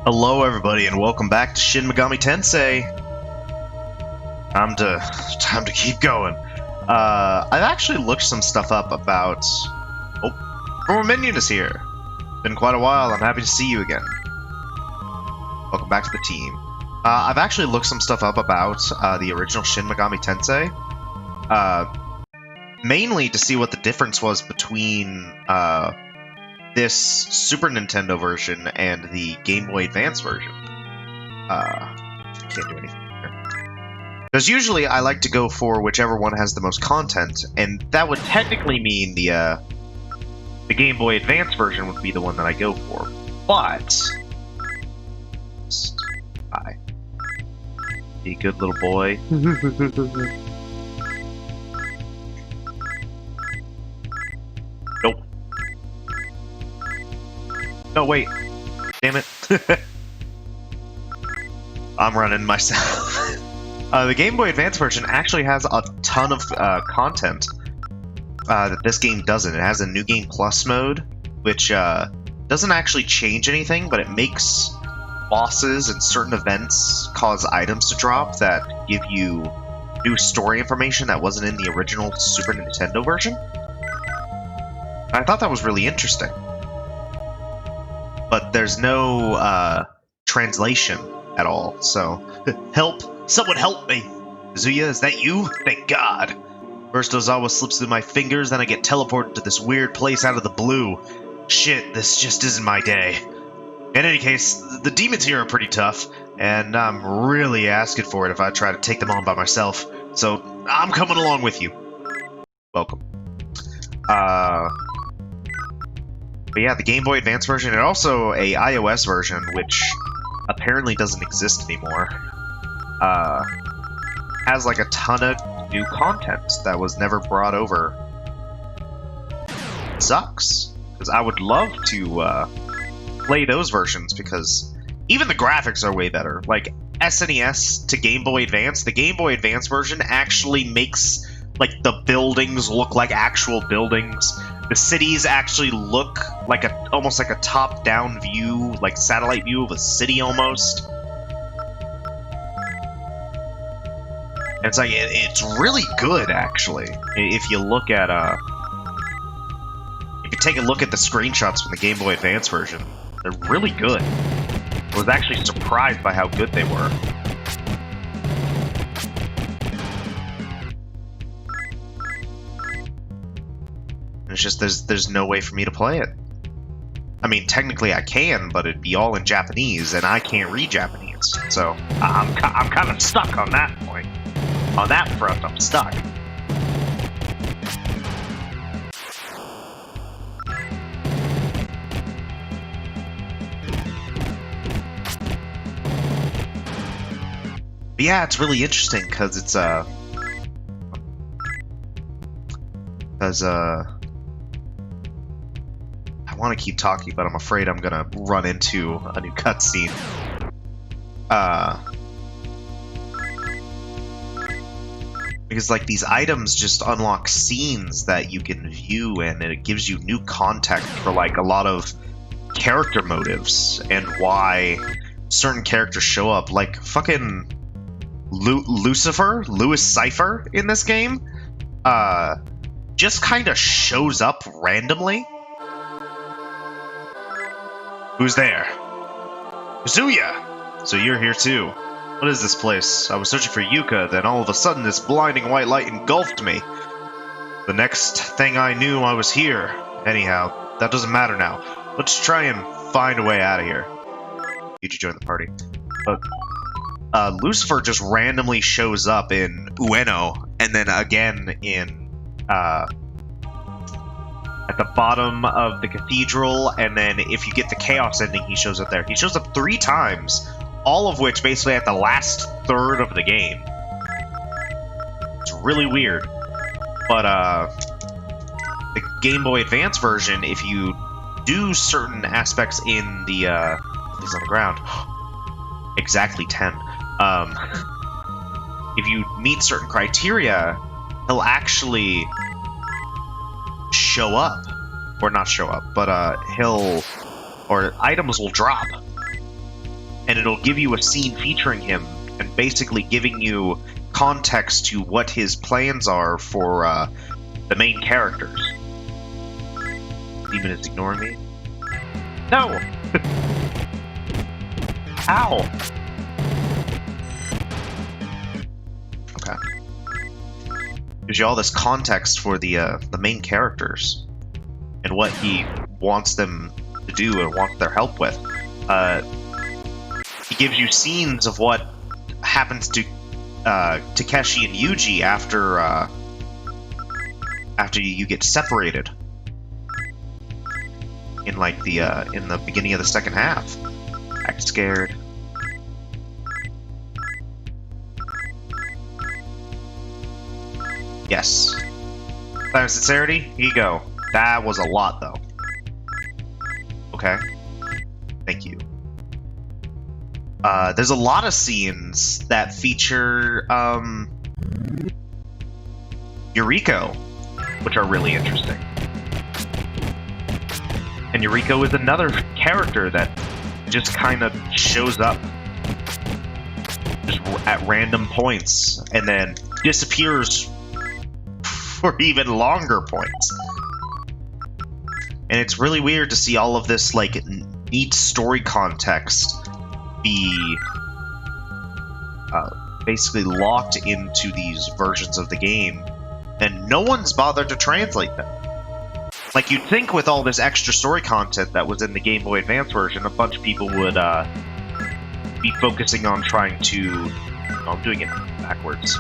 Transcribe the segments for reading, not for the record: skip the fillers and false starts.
Hello everybody and welcome back to Shin Megami Tensei. Time to keep going. I've actually looked some stuff up about... Oh, former Minion is here. Been quite a while, I'm happy to see you again. Welcome back to the team. I've actually looked some stuff up about the original Shin Megami Tensei. Mainly to see what the difference was between this Super Nintendo version and the Game Boy Advance version. Can't do anything here. Because usually I like to go for whichever one has the most content, and that would technically mean the Game Boy Advance version would be the one that I go for. But... Hi. Be a good little boy. Nope. No, wait. Damn it. I'm running myself. The Game Boy Advance version actually has a ton of content that this game doesn't. It has a New Game Plus mode, which doesn't actually change anything, but it makes bosses and certain events cause items to drop that give you new story information that wasn't in the original Super Nintendo version. I thought that was really interesting. But there's no translation at all, so help! Someone help me! Kazuya, is that you? Thank God! First Ozawa slips through my fingers, then I get teleported to this weird place out of the blue. Shit, this just isn't my day. In any case, the demons here are pretty tough, and I'm really asking for it if I try to take them on by myself, so I'm coming along with you. Welcome. But yeah, the Game Boy Advance version, and also a iOS version, which apparently doesn't exist anymore, has like a ton of new content that was never brought over. It sucks, because I would love to play those versions, because even the graphics are way better. Like, SNES to Game Boy Advance, the Game Boy Advance version actually makes like the buildings look like actual buildings. The cities actually look like almost like a top-down view, like satellite view of a city almost. And it's like it's really good actually. If you look at if you take a look at the screenshots from the Game Boy Advance version, they're really good. I was actually surprised by how good they were. It's just there's no way for me to play it. I mean, technically I can, but it'd be all in Japanese, and I can't read Japanese. So I'm kind of stuck on that point. On that front, I'm stuck. But yeah, it's really interesting because it's I want to keep talking, but I'm afraid I'm gonna run into a new cutscene. Because like these items just unlock scenes that you can view, and it gives you new context for like a lot of character motives and why certain characters show up. Like fucking Louis Cypher in this game, just kind of shows up randomly. Who's there? Kazuya! So you're here too. What is this place? I was searching for Yuka, then all of a sudden this blinding white light engulfed me. The next thing I knew, I was here. Anyhow, that doesn't matter now. Let's try and find a way out of here. You should join the party. But Lucifer just randomly shows up in Ueno, and then again in at the bottom of the cathedral, and then if you get the Chaos ending, he shows up there. He shows up 3 times, all of which basically at the last third of the game. It's really weird. But, the Game Boy Advance version, if you do certain aspects in the, he's on the ground. Exactly 10. If you meet certain criteria, he'll actually show up, or not show up, but items will drop. and it'll give you a scene featuring him and basically giving you context to what his plans are for the main characters. Demon is ignoring me. No! Ow! Okay. Gives you all this context for the main characters and what he wants them to do and wants their help with. He gives you scenes of what happens to Takeshi and Yuji after you get separated in like in the beginning of the second half. Act scared. Yes. Time of sincerity? Here you go. That was a lot, though. Okay. Thank you. There's a lot of scenes that feature, Yuriko, which are really interesting. And Yuriko is another character that just kind of shows up just at random points and then disappears for even longer points. And it's really weird to see all of this, like, neat story context be basically locked into these versions of the game, and no one's bothered to translate them. Like, you'd think with all this extra story content that was in the Game Boy Advance version, a bunch of people would be focusing on trying to... Oh, I'm doing it backwards.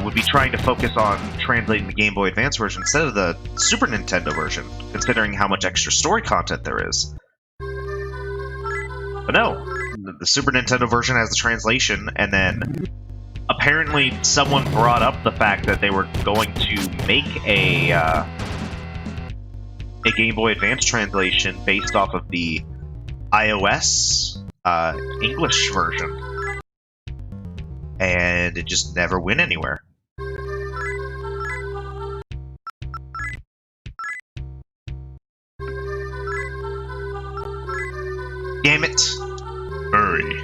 Would be trying to focus on translating the Game Boy Advance version instead of the Super Nintendo version, considering how much extra story content there is. But no, the Super Nintendo version has the translation, and then apparently someone brought up the fact that they were going to make a Game Boy Advance translation based off of the iOS English version. And it just never went anywhere. Damn it! Hurry.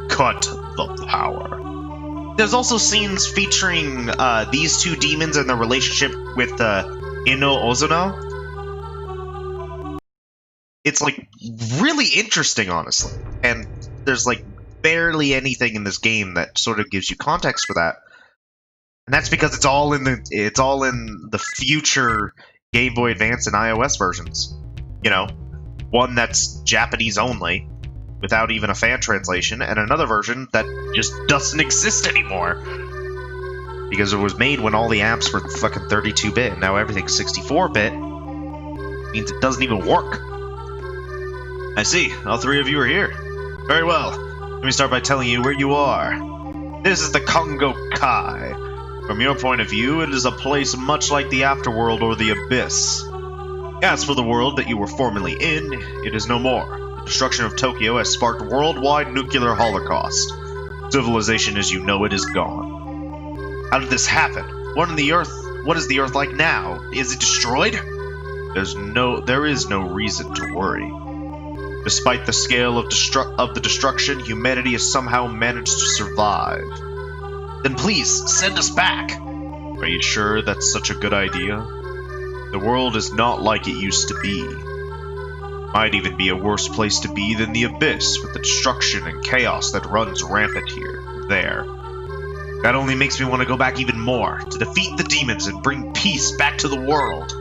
Cut the power. There's also scenes featuring these two demons and their relationship with Ino Ozono. It's, like, really interesting, honestly. And there's, like, barely anything in this game that sort of gives you context for that. And that's because it's all in the future Game Boy Advance and iOS versions. You know, one that's Japanese only, without even a fan translation, and another version that just doesn't exist anymore. Because it was made when all the apps were fucking 32-bit, now everything's 64-bit. Means it doesn't even work. I see, all three of you are here. Very well. Let me start by telling you where you are. This is the Kongokai. From your point of view, it is a place much like the Afterworld or the Abyss. As for the world that you were formerly in, it is no more. The destruction of Tokyo has sparked a worldwide nuclear holocaust. Civilization as you know it is gone. How did this happen? What is the Earth like now? Is it destroyed? There is no reason to worry. Despite the scale of the destruction, humanity has somehow managed to survive. Then please, send us back! Are you sure that's such a good idea? The world is not like it used to be. Might even be a worse place to be than the Abyss, with the destruction and chaos that runs rampant there. That only makes me want to go back even more, to defeat the demons and bring peace back to the world.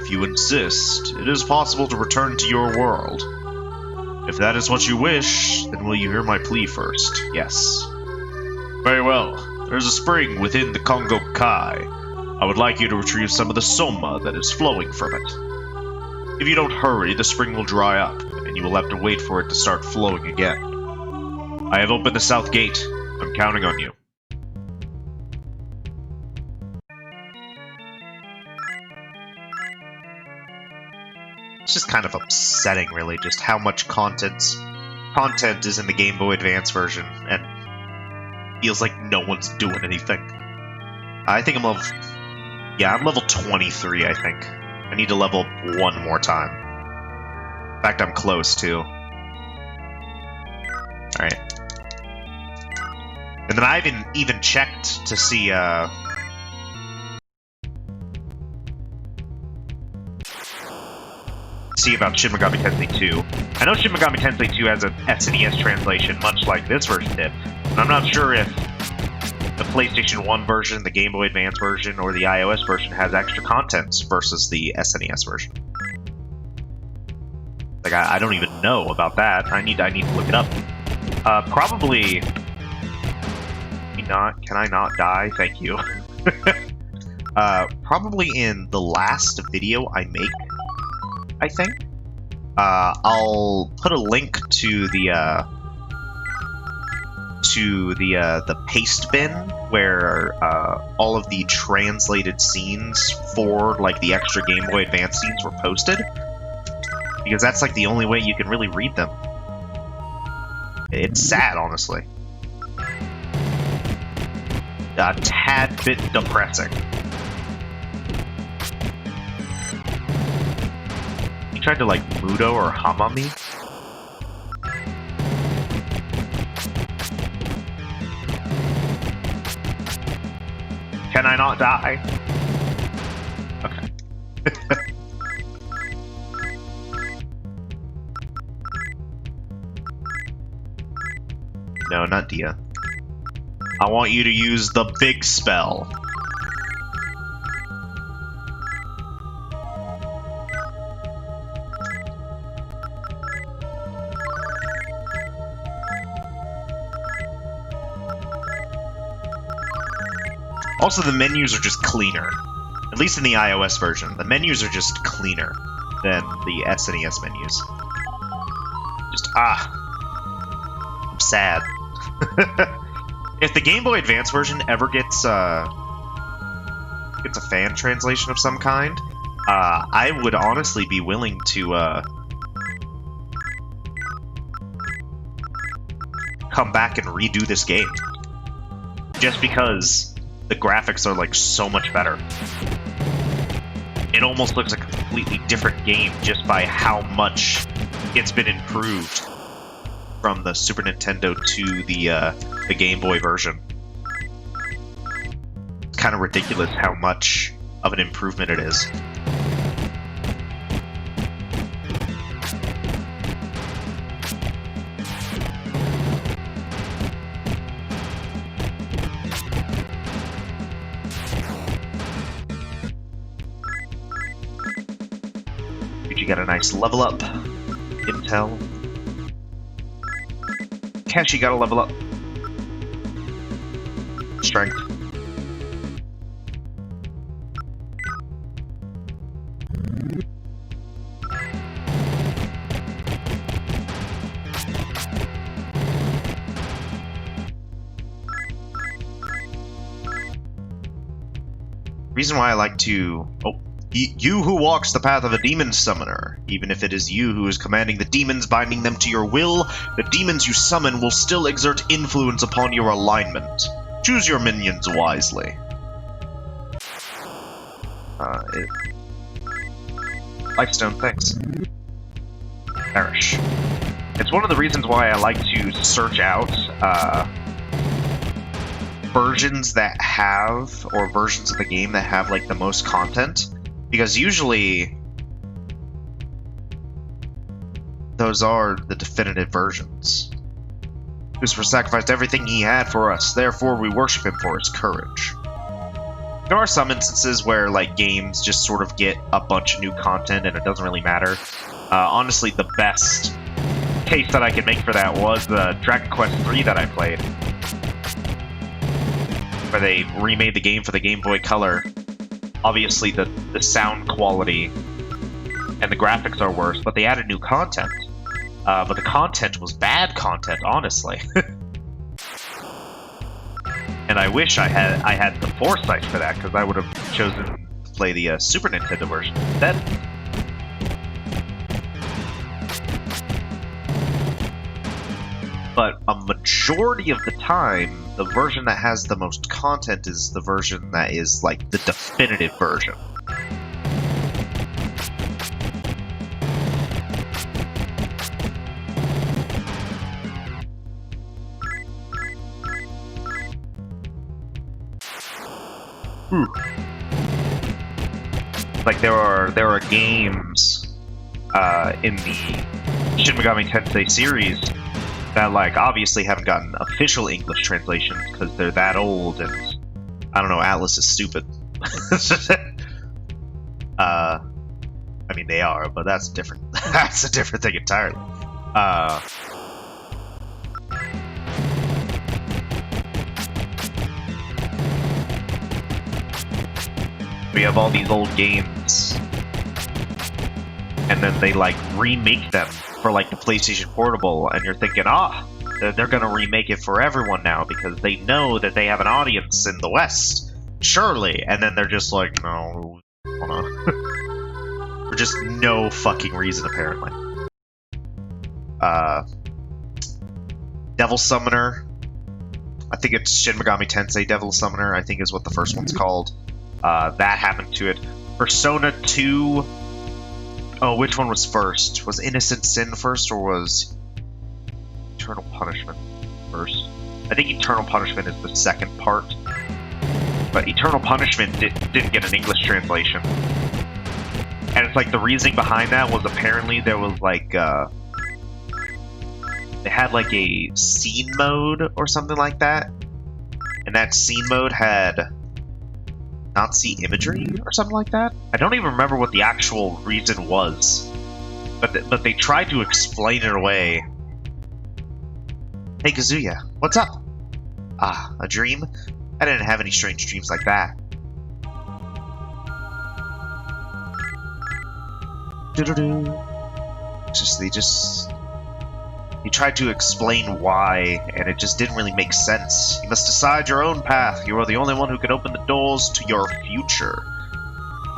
If you insist, it is possible to return to your world. If that is what you wish, then will you hear my plea first? Yes. Very well. There's a spring within the Kongokai. I would like you to retrieve some of the soma that is flowing from it. If you don't hurry, the spring will dry up, and you will have to wait for it to start flowing again. I have opened the south gate. I'm counting on you. It's just kind of upsetting, really, just how much content is in the Game Boy Advance version, and feels like no one's doing anything. I think I'm level 23, I think. I need to level up one more time. In fact, I'm close, too. And then I haven't even checked to see about Shin Megami Tensei 2. I know Shin Megami Tensei 2 has an SNES translation, much like this version did. And I'm not sure if the PlayStation 1 version, the Game Boy Advance version, or the iOS version has extra content versus the SNES version. Like, I don't even know about that. I need to look it up. Probably... Can I not die? Thank you. Probably in the last video I make, I think. I'll put a link to the paste bin where all of the translated scenes for like the extra Game Boy Advance scenes were posted, because that's like the only way you can really read them. It's sad, honestly. A tad bit depressing. He tried to like Mudo or hum on me. Can I not die? Okay. No, not Dia. I want you to use the big spell. Also, the menus are just cleaner. At least in the iOS version. The menus are just cleaner than the SNES menus. Just, I'm sad. If the Game Boy Advance version ever gets a fan translation of some kind, I would honestly be willing to come back and redo this game. Just because the graphics are like so much better. It almost looks like a completely different game just by how much it's been improved from the Super Nintendo to the Game Boy version. It's kind of ridiculous how much of an improvement it is. Did you get a nice level up, Intel? Kashi gotta level up. Strength. Reason why I like to... Oh. You who walks the path of a demon summoner, even if it is you who is commanding the demons, binding them to your will, the demons you summon will still exert influence upon your alignment. Choose your minions wisely. Lifestone, thanks. Perish. It's one of the reasons why I like to search out versions that have, or versions of the game that have like the most content. Because usually, those are the definitive versions. Lucifer sacrificed everything he had for us, therefore we worship him for his courage. There are some instances where, like, games just sort of get a bunch of new content and it doesn't really matter. Honestly, the best case that I could make for that was Dragon Quest III that I played. Where they remade the game for the Game Boy Color. Obviously, the sound quality and the graphics are worse, but they added new content. But the content was bad content, honestly. And I wish I had the foresight for that, because I would have chosen to play the Super Nintendo version instead. But a majority of the time, the version that has the most content is the version that is, like, the definitive version. Like there are games in the Shin Megami Tensei series that like obviously haven't gotten official English translations because they're that old, and I don't know, Atlus is stupid. I mean they are, but that's different. That's a different thing entirely. We have all these old games, and then they like remake them for like the PlayStation Portable, and you're thinking, they're gonna remake it for everyone now because they know that they have an audience in the West, surely. And then they're just like, no, for just no fucking reason apparently. Devil Summoner, I think it's Shin Megami Tensei Devil Summoner, I think is what the first one's called. That happened to it. Persona 2... Oh, which one was first? Was Innocent Sin first, or was Eternal Punishment first? I think Eternal Punishment is the second part. But Eternal Punishment didn't get an English translation. And it's like the reasoning behind that was apparently there was like... they had like a scene mode or something like that. And that scene mode had Nazi imagery or something like that. I don't even remember what the actual reason was, but they tried to explain it away. Hey Kazuya, what's up? Ah, a dream? I didn't have any strange dreams like that. He tried to explain why, and it just didn't really make sense. You must decide your own path. You are the only one who can open the doors to your future.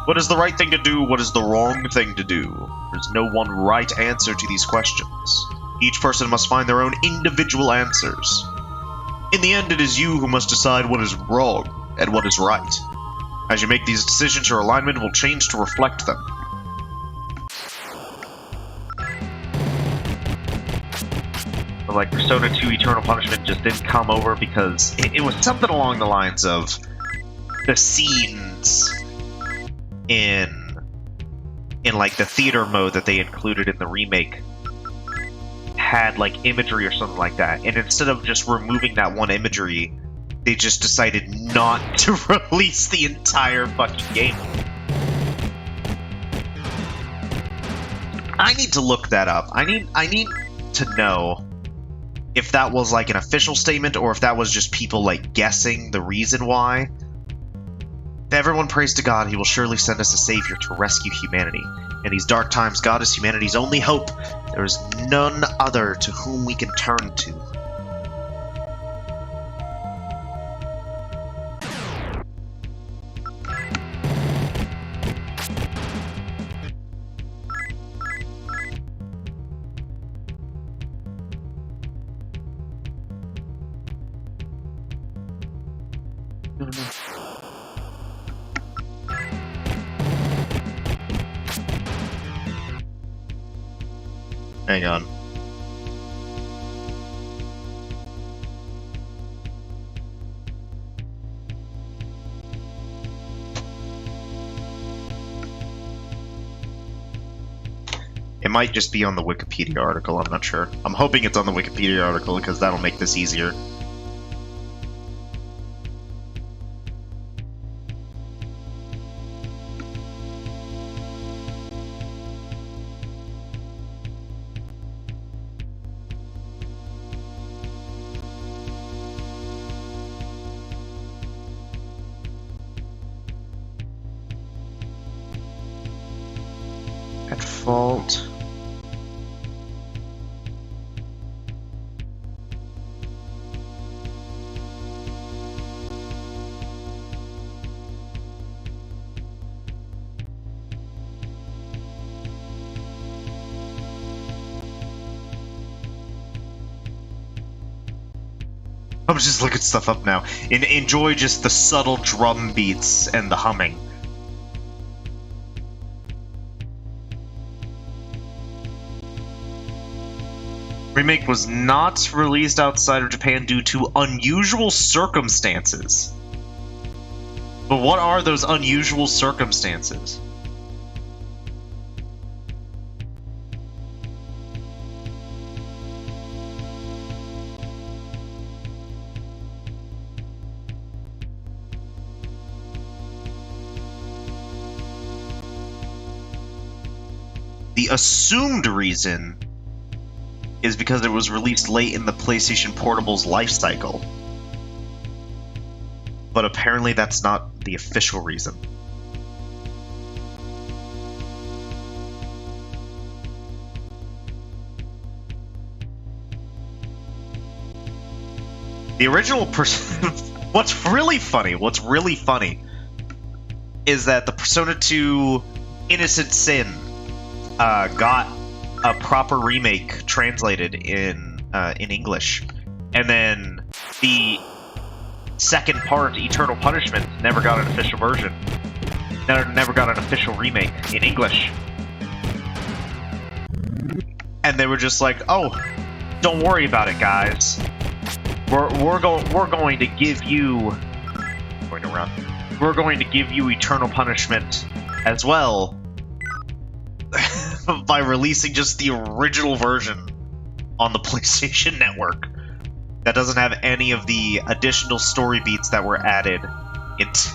What is the right thing to do? What is the wrong thing to do? There's no one right answer to these questions. Each person must find their own individual answers. In the end, it is you who must decide what is wrong and what is right. As you make these decisions, your alignment will change to reflect them. But like Persona 2 Eternal Punishment just didn't come over because it was something along the lines of the scenes in like the theater mode that they included in the remake had like imagery or something like that, and instead of just removing that one imagery, they just decided not to release the entire fucking game. I need to look that up. I need to know if that was like an official statement or if that was just people like guessing the reason why. Everyone prays to God. He will surely send us a savior to rescue humanity. In these dark times, God is humanity's only hope. There is none other to whom we can turn to. Hang on. It might just be on the Wikipedia article, I'm not sure. I'm hoping it's on the Wikipedia article because that'll make this easier. At fault. I'm just looking stuff up now. Enjoy just the subtle drum beats and the humming. Remake was not released outside of Japan due to unusual circumstances. But what are those unusual circumstances? The assumed reason is because it was released late in the PlayStation Portable's life cycle. But apparently that's not the official reason. The original what's really funny is that the Persona 2 Innocent Sin got a proper remake translated in English, and then the second part, Eternal Punishment, never got an official version. Never got an official remake in English. And they were just like, "Oh, don't worry about it, guys. We're going to give you We're going to give you Eternal Punishment as well." By releasing just the original version on the PlayStation Network that doesn't have any of the additional story beats that were added. It's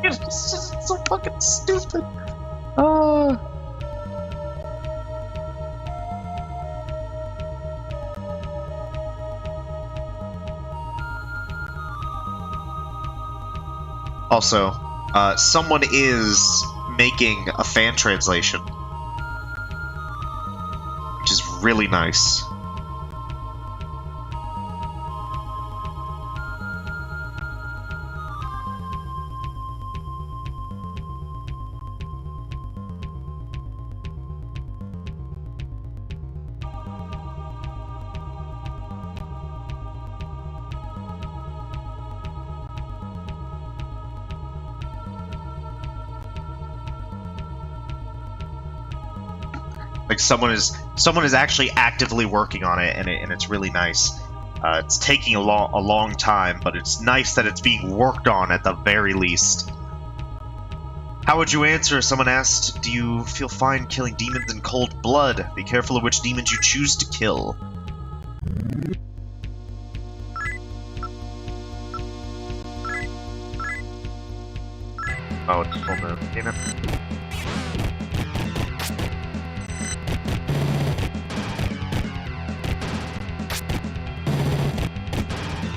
just so fucking stupid. Also, someone is making a fan translation, which is really nice. Like someone is actually actively working on it, and it's really nice. It's taking a long time, but it's nice that it's being worked on at the very least. How would you answer if someone asked, "Do you feel fine killing demons in cold blood? Be careful of which demons you choose to kill." Oh, it's full moon. Damn it.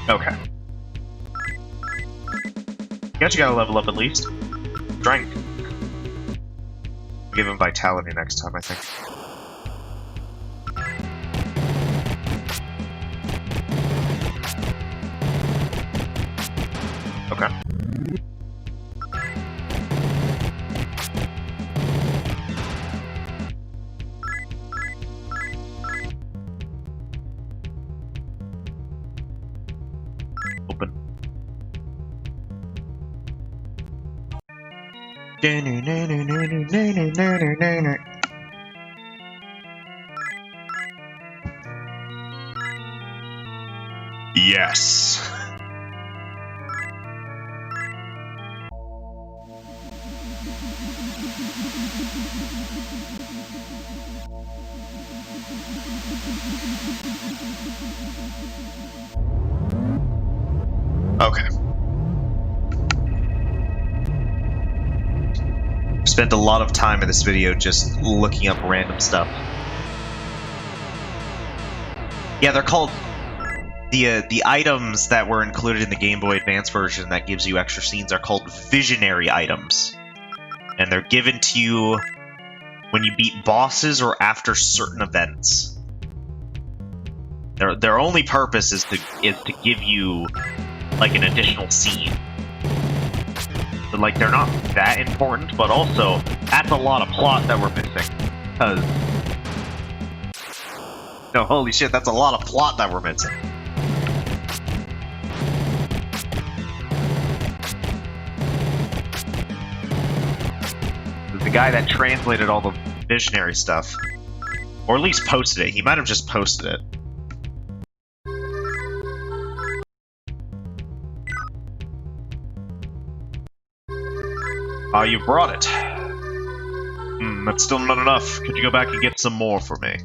Okay. Guess you gotta level up at least. Strength. Give him vitality next time, I think. Okay. Open. Yes. Okay. Spent a lot of time in this video just looking up random stuff. Yeah, they're called the items that were included in the Game Boy Advance version that gives you extra scenes are called visionary items, and they're given to you when you beat bosses or after certain events. Their only purpose is to give you like an additional scene. So, like, they're not that important, but also that's a lot of plot that we're missing. Cause no, holy shit, that's a lot of plot that we're missing. The guy that translated all the visionary stuff, or at least posted it. He might have just posted it. Ah, you brought it. That's still not enough. Could you go back and get some more for me?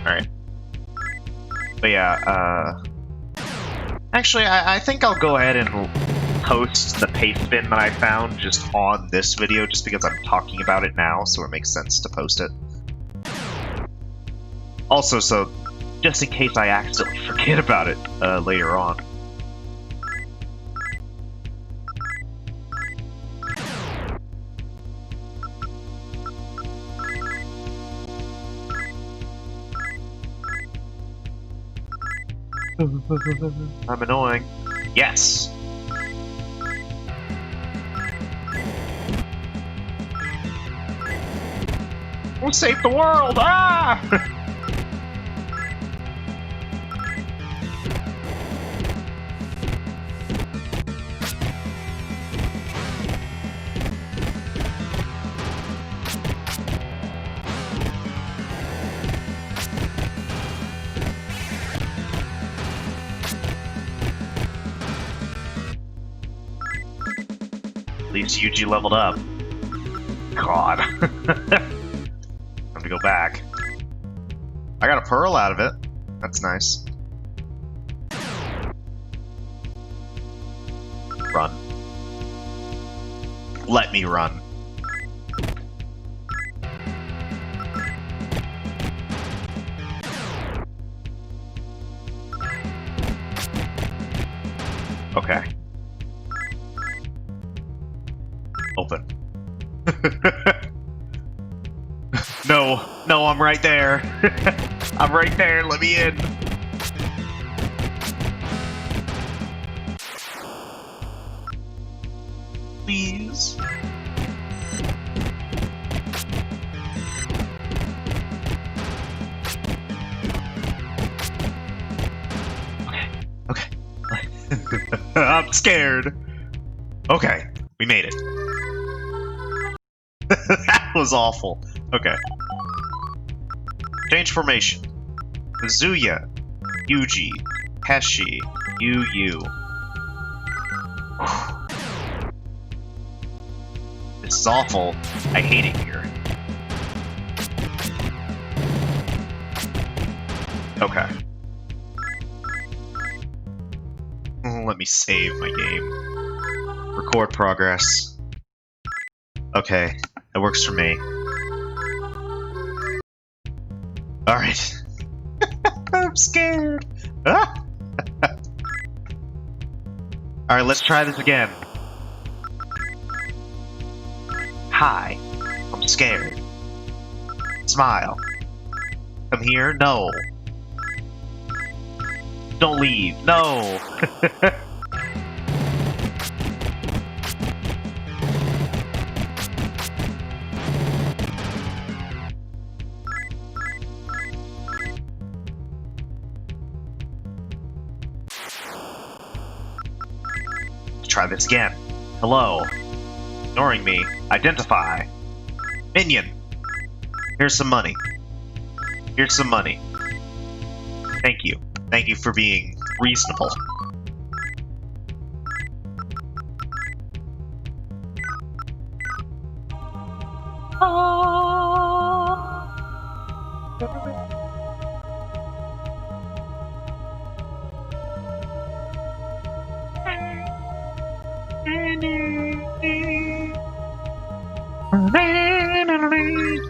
Alright. But yeah, actually, I think I'll go ahead and post the paste bin that I found just on this video, just because I'm talking about it now, so it makes sense to post it. Also, so, just in case I accidentally forget about it later on. I'm annoying. Yes! We'll save the world! Ah! At least Yuji leveled up. God. Time to go back. I got a pearl out of it. That's nice. Run. Let me run. Okay. Open. No, no, I'm right there. I'm right there, let me in. Please. Okay. I'm scared. Okay, we made it. That was awful. Okay. Change formation. Kazuya, Yuji, Heshi, Yu. This is awful. I hate it here. Okay. Let me save my game. Record progress. Okay, that works for me. Alright. I'm scared. Ah! Alright, let's try this again. Hi. I'm scared. Smile. Come here? No. Don't leave. No. Try this again. Hello. Ignoring me. Identify. Minion. Here's some money. Here's some money. Thank you. Thank you for being reasonable.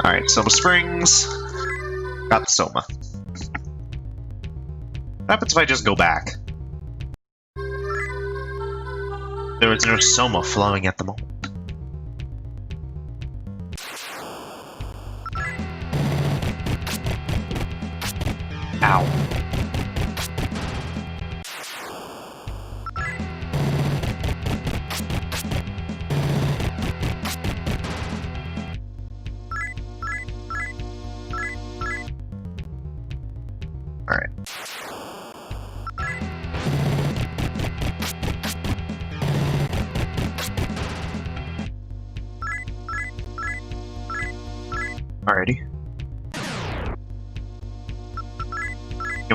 Alright, Soma Springs. Got the Soma. What happens if I just go back? There is no Soma flowing at the moment. Ow.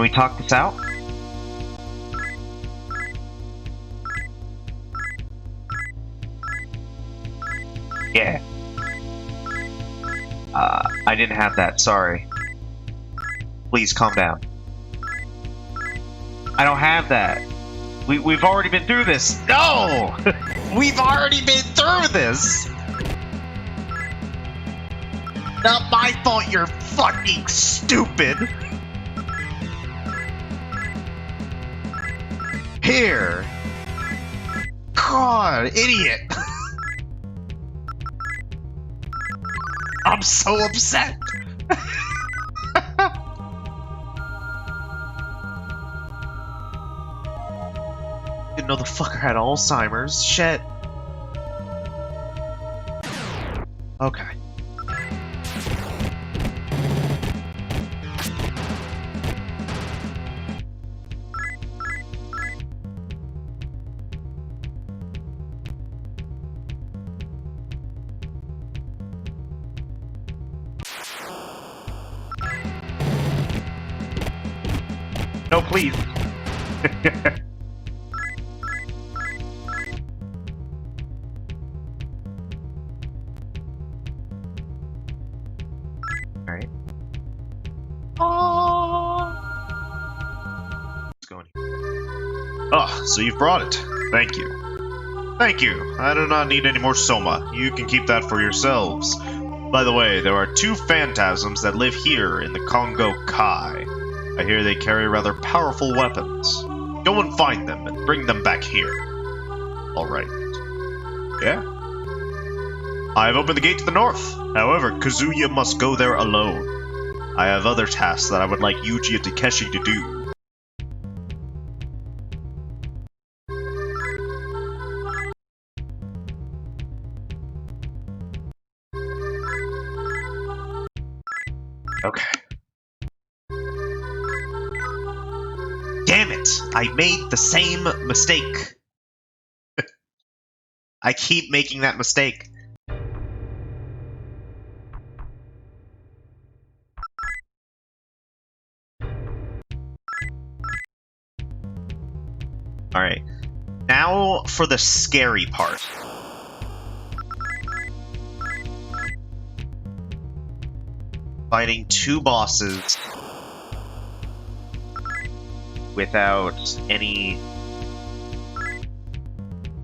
we talk this out? Yeah. I didn't have that, sorry. Please calm down. I don't have that. We've already been through this. No! We've already been through this! Not my fault you're fucking stupid! Here! God, idiot! I'm so upset! Didn't know the fucker had Alzheimer's. Shit. Okay. No, please. Alright. Let's go in here. Oh, so you've brought it. Thank you. Thank you. I do not need any more soma. You can keep that for yourselves. By the way, there are 2 phantasms that live here in the Kongokai. I hear they carry rather powerful weapons. Go and find them and bring them back here. Alright. Yeah? I have opened the gate to the north. However, Kazuya must go there alone. I have other tasks that I would like Yuji and Takeshi to do. Okay. Damn it! I made the same mistake. I keep making that mistake. Alright. Now for the scary part. Fighting 2 bosses without any,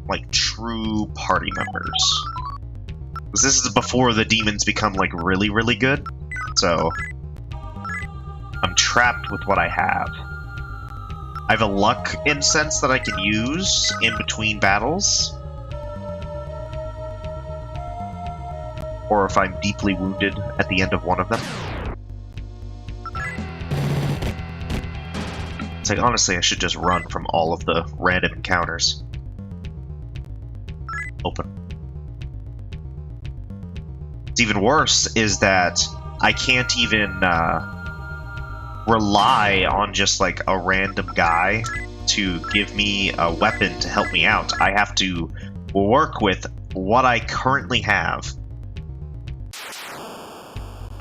like, true party members. Because this is before the demons become, like, really, really good. So, I'm trapped with what I have. I have a luck incense that I can use in between battles. Or if I'm deeply wounded at the end of one of them. It's like, honestly, I should just run from all of the random encounters. Open. What's even worse is that I can't even rely on just like a random guy to give me a weapon to help me out. I have to work with what I currently have.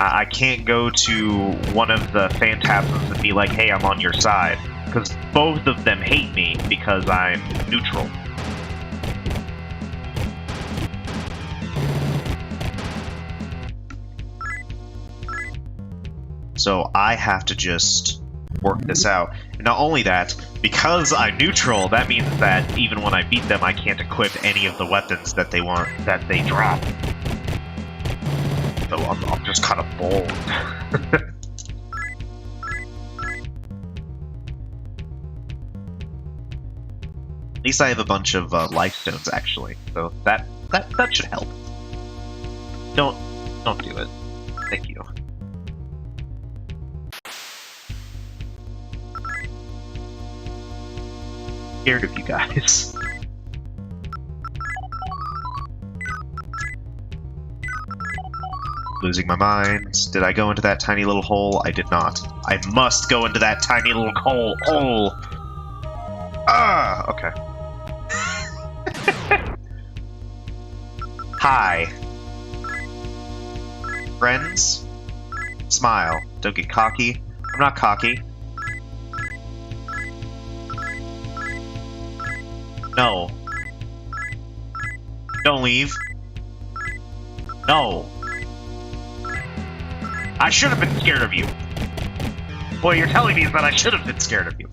I can't go to one of the phantasms and be like, hey, I'm on your side. Because both of them hate me because I'm neutral. So I have to just work this out. And not only that, because I'm neutral, that means that even when I beat them, I can't equip any of the weapons that they want, that they drop. So I'm just kind of bold. At least I have a bunch of life stones, actually. So that should help. Don't do it. Thank you. Scared of you guys. Losing my mind. Did I go into that tiny little hole? I did not. I must go into that tiny little hole. Ah, okay. Hi. Friends? Smile. Don't get cocky. I'm not cocky. No. Don't leave. No. I should have been scared of you. What you're telling me is that I should have been scared of you.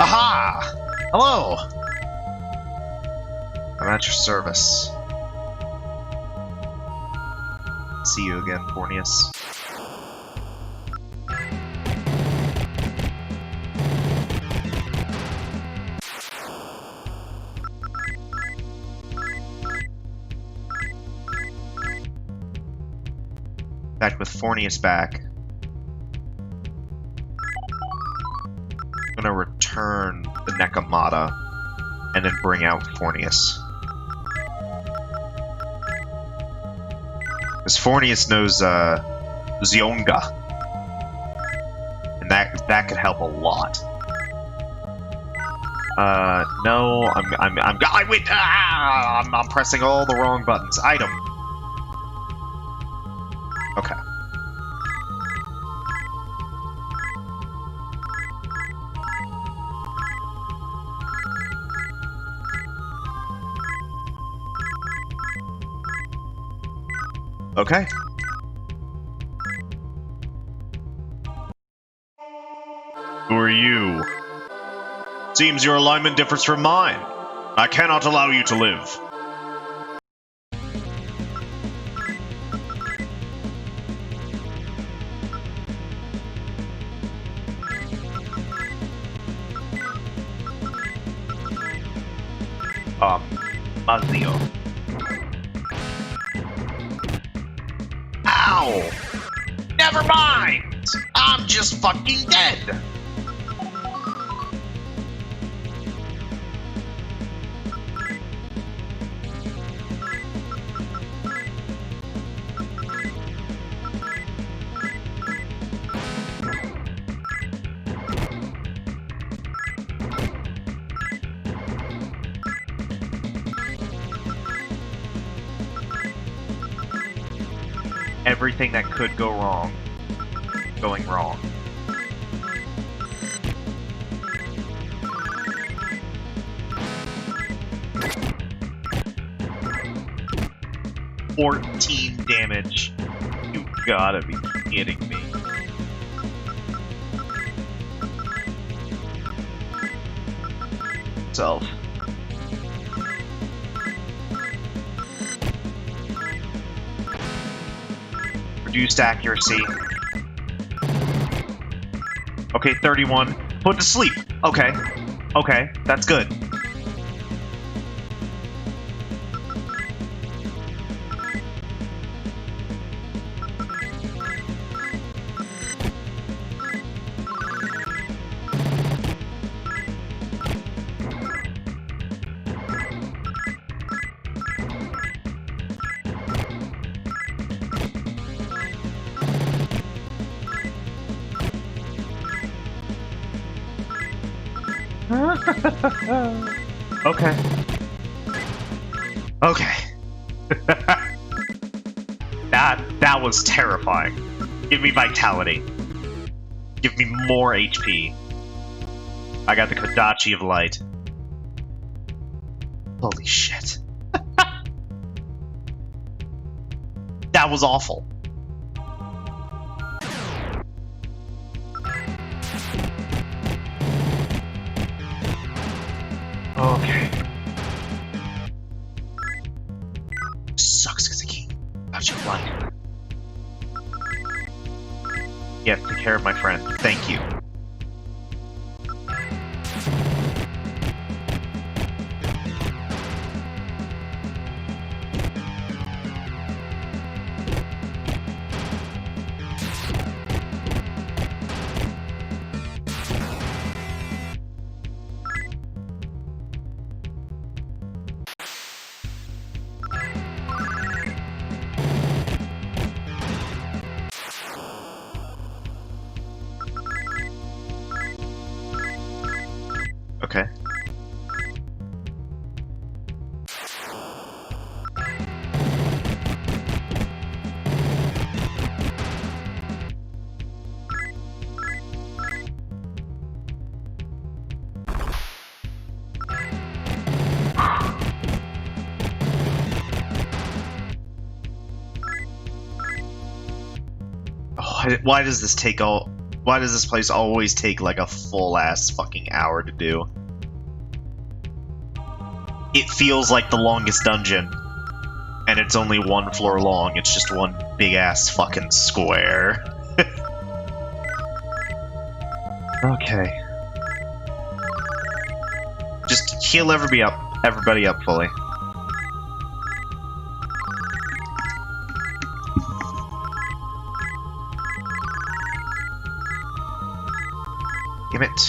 Aha! Hello! I'm at your service. See you again, Fornius. Back with Fornius back. I'm gonna return the Nekomata and then bring out Fornius. Because Fornius knows Zionga. And that could help a lot. No, I'm pressing all the wrong buttons. Item. Okay. Okay. Who are you? Seems your alignment differs from mine. I cannot allow you to live. Mazio. Ow! Never mind! I'm just fucking dead! Everything that could go wrong, going wrong. $14 damage. You gotta be kidding me. Self. Reduced accuracy. Okay, 31. Put to sleep. Okay. Okay, that's good. Okay. Okay. That was terrifying. Give me vitality. Give me more HP. I got the Kodachi of Light. Holy shit. That was awful. Okay. Sucks because I can't touch your blood. Yes, take care of my friend. Thank you. Why does this take all? Why does this place always take like a full ass fucking hour to do? It feels like the longest dungeon, and it's only one floor long. It's just one big ass fucking square. Okay. Just heal everybody up fully. Damn it.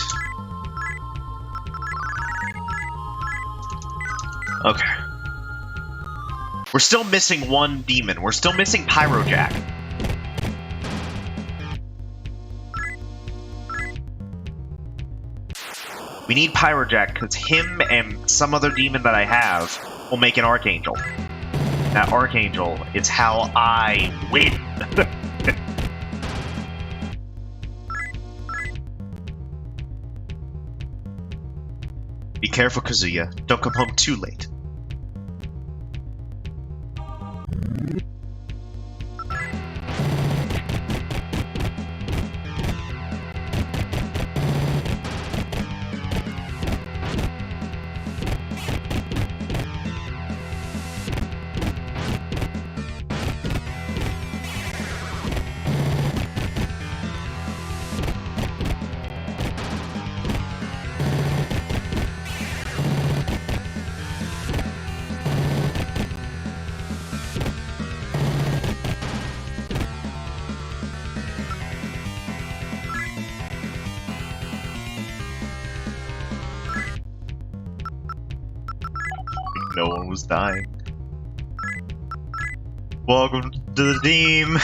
Okay. We're still missing one demon. We're still missing Pyrojack. We need Pyrojack because him and some other demon that I have will make an Archangel. That Archangel is how I win. Be careful, Kazuya. Don't come home too late. No one was dying. Welcome to the team.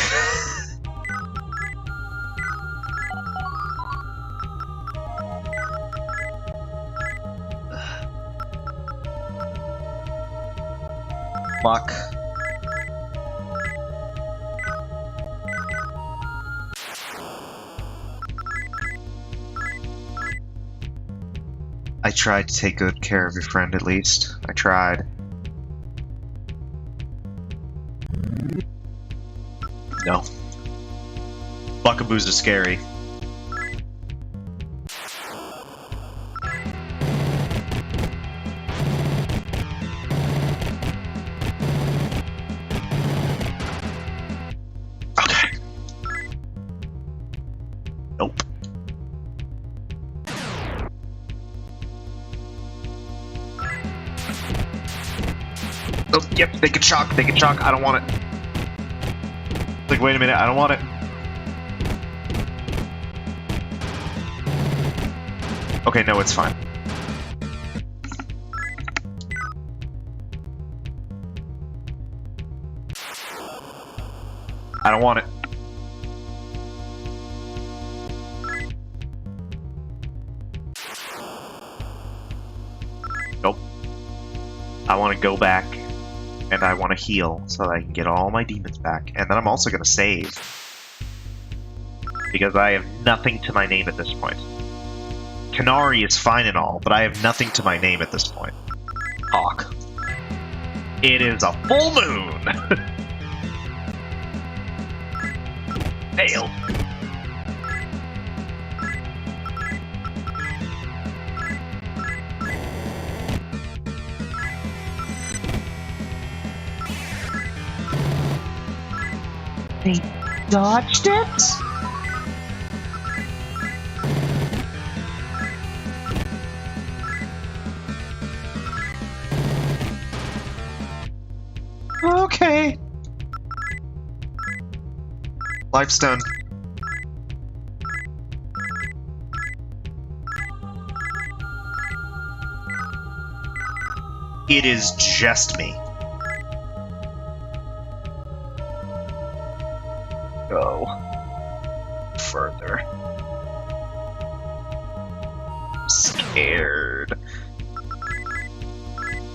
Fuck. I tried to take good care of your friend, at least. I tried. No. Buckaboos are scary. Okay. Nope. Oh, yep, they can shock, I don't want it. Like, wait a minute, I don't want it. Okay, no, it's fine. I don't want it. Nope. I want to go back. And I want to heal so that I can get all my demons back. And then I'm also going to save. Because I have nothing to my name at this point. Kanari is fine and all, but I have nothing to my name at this point. Hawk. It is a full moon! Fail. They dodged it? Okay. Lifestone. It is just me. Go further. I'm scared.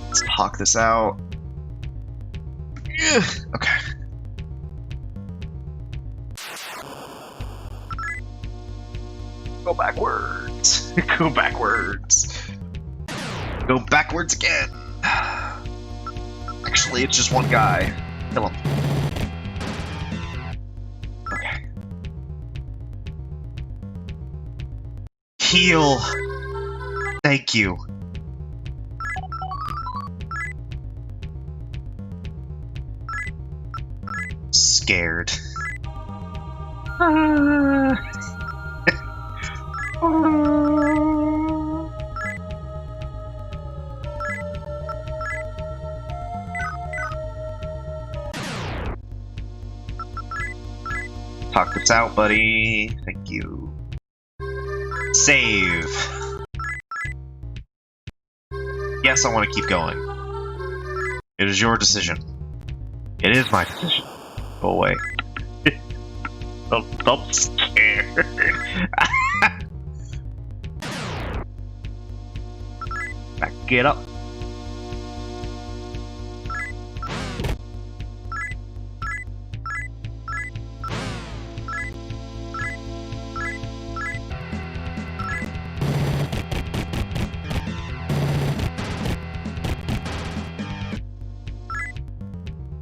Let's talk this out. Okay. Go backwards. Go backwards. Go backwards again. Actually, it's just one guy. Kill him. Okay. Heal. Thank you. Scared. Talk this out, buddy. Thank you. Save. Yes, I want to keep going. It is your decision. It is my decision. Go away. I'm scared. Back it up.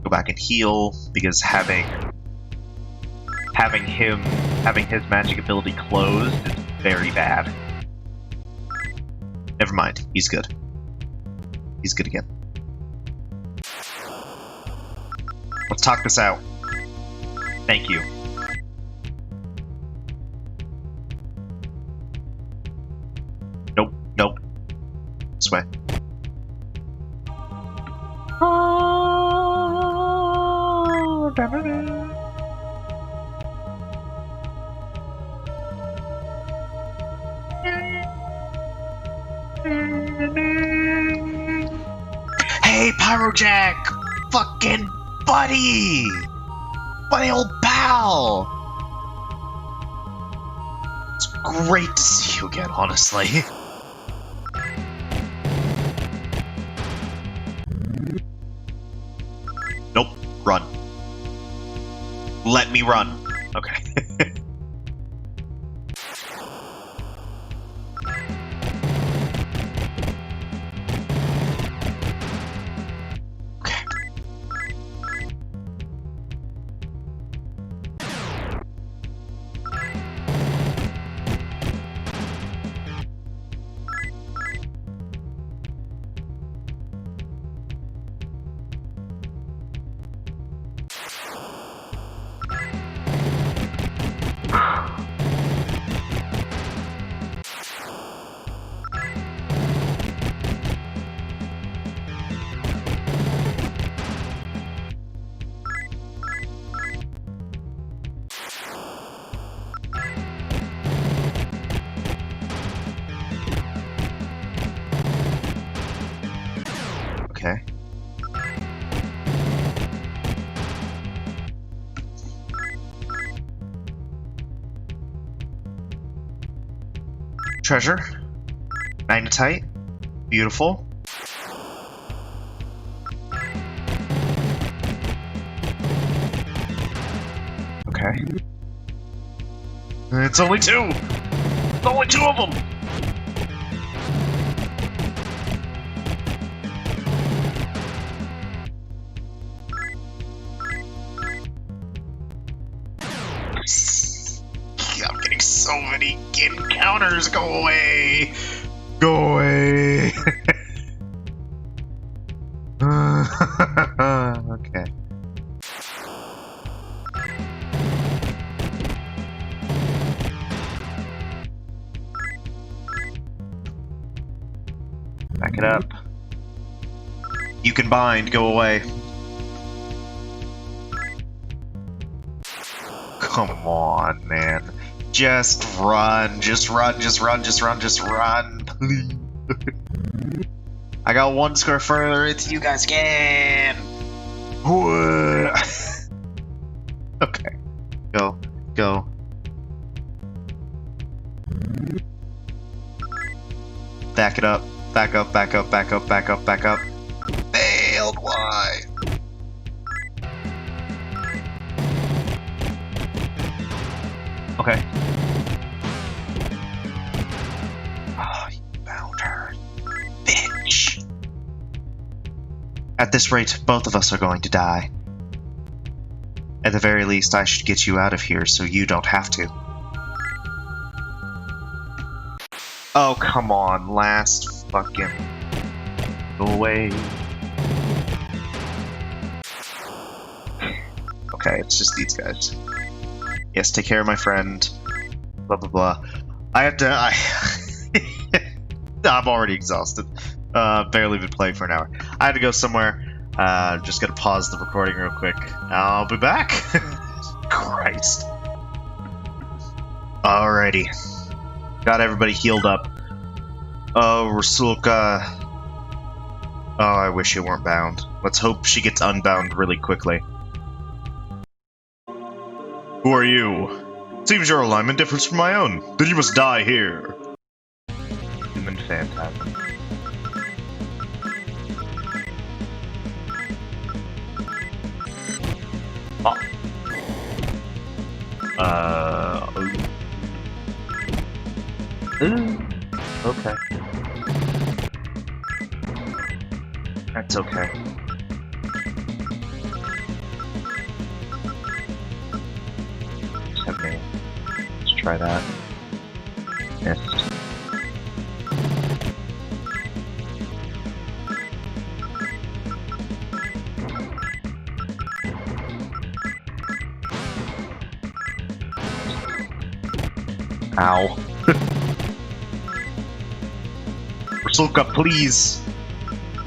Go back and heal, because having his magic ability closed is very bad. Never mind, he's good. He's good again. Let's talk this out. Thank you. Nope, nope. This way. Hey, Pyrojack! Fucking buddy! Buddy old pal! It's great to see you again, honestly. Nope, run. Let me run. Okay. Okay. Treasure. Magnetite. Beautiful. Okay. It's only two! It's only two of them! I'm getting so many encounters. Go away. Go away. Okay. Back it up. You can bind. Go away. Come on, man. Just run. Just run. Just run. Just run. Just run. Please. I got one square further into you guys can. Okay. Go. Go. Back it up. Back up. Back up. Back up. Back up. Back up. Failed. Why? Okay. Oh, you found her. Bitch. At this rate, both of us are going to die. At the very least, I should get you out of here so you don't have to. Oh, come on. Last fucking... Go away. Okay, it's just these guys. Yes, take care of my friend. Blah, blah, blah. I have to... I'm already exhausted. Barely been playing for an hour. I had to go somewhere. Just gonna pause the recording real quick. I'll be back. Christ. Alrighty. Got everybody healed up. Oh, Rasulka. Oh, I wish you weren't bound. Let's hope she gets unbound really quickly. Who are you? Seems your alignment differs from my own. Then you must die here. Human phantasm. Okay. That's okay. Okay. Let's try that. Missed. Ow. Rasulka, please!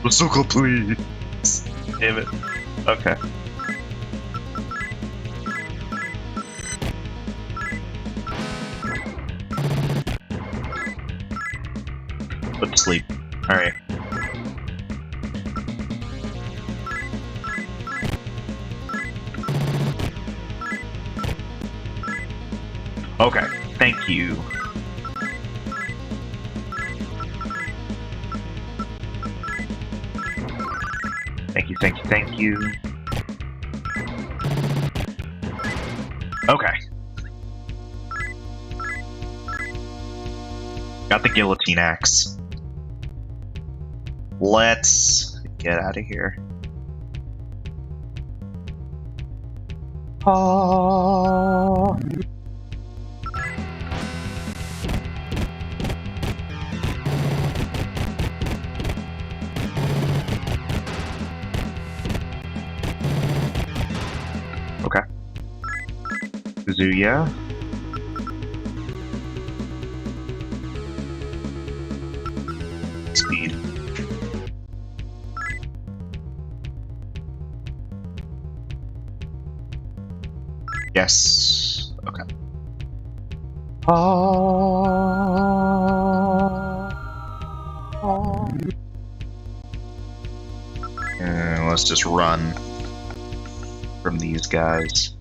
Rasulka, please! Damn it. Okay. Go to sleep. Alright. Okay. Thank you. Thank you, thank you, thank you. Okay. Got the guillotine axe. Let's get out of here. Oh. Okay. Kazuya. Speed. Yes. Okay. And let's just run from these guys.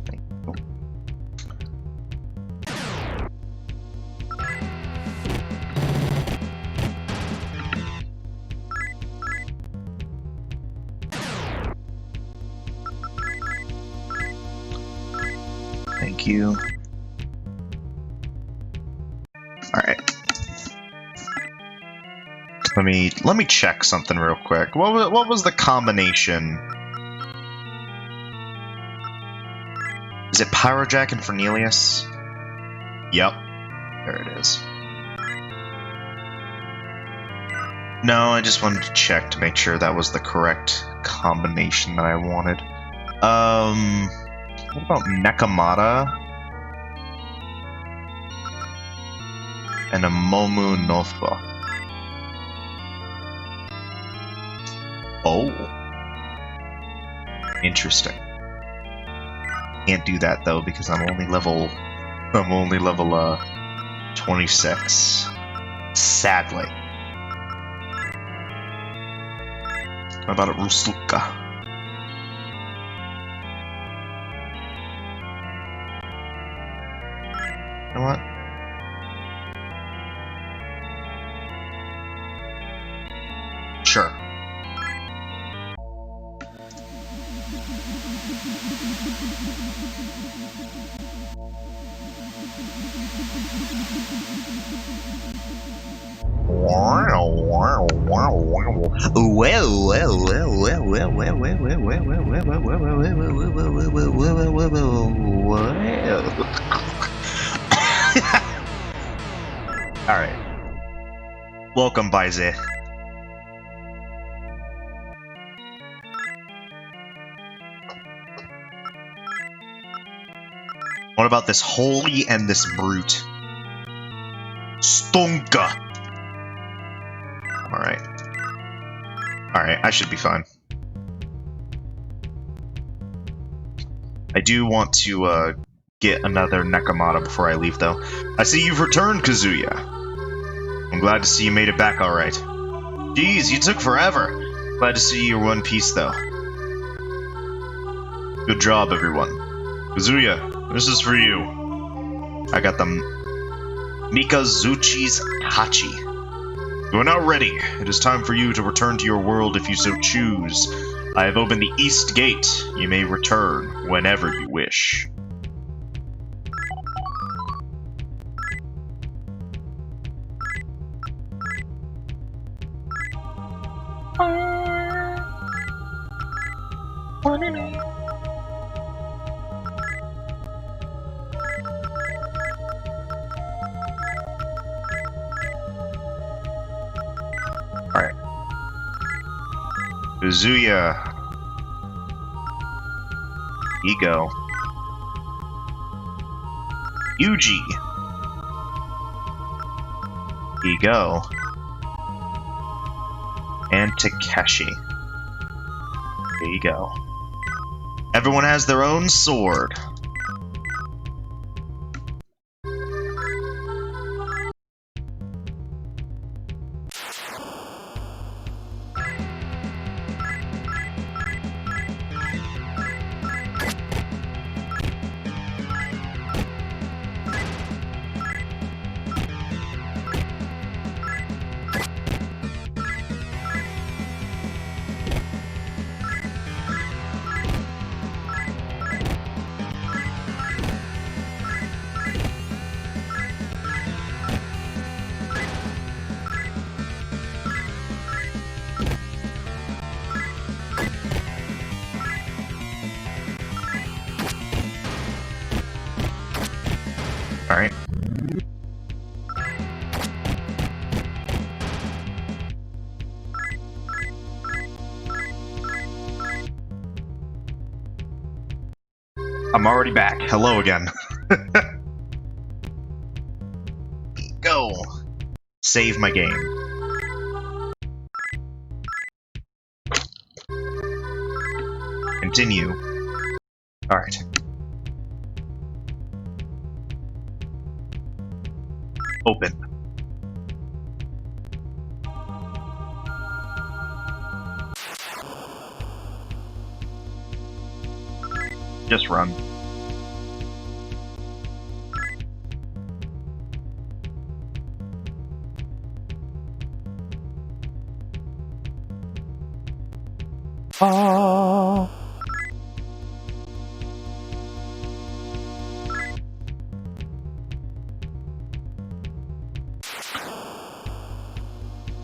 Thank you. All right. Let me check something real quick. What was the combination? Is it Pyrojack and Fernelius? Yep. There it is. No, I just wanted to check to make sure that was the correct combination that I wanted. What about Nekomata? And a Momu Nofa. Oh. Interesting. Can't do that though because I'm only level 26. Sadly. How about a Rusuka? You know what? Sure. Alright. Welcome, Baize. What about this holy and this brute? Stonka! Alright. Alright, I should be fine. I do want to, get another Nekomata before I leave, though. I see you've returned, Kazuya. I'm glad to see you made it back alright. Jeez, you took forever. Glad to see you're one piece, though. Good job, everyone. Kazuya, this is for you. I got the Mikazuchi's Hachi. You are now ready. It is time for you to return to your world if you so choose. I have opened the East Gate. You may return whenever you wish. Alright. Kazuya. Ego. Yuji. Ego. And Takeshi. There you go. Everyone has their own sword. Alright. I'm already back. Hello again. Go! Save my game. Continue. Alright. Open. Just run. Oh.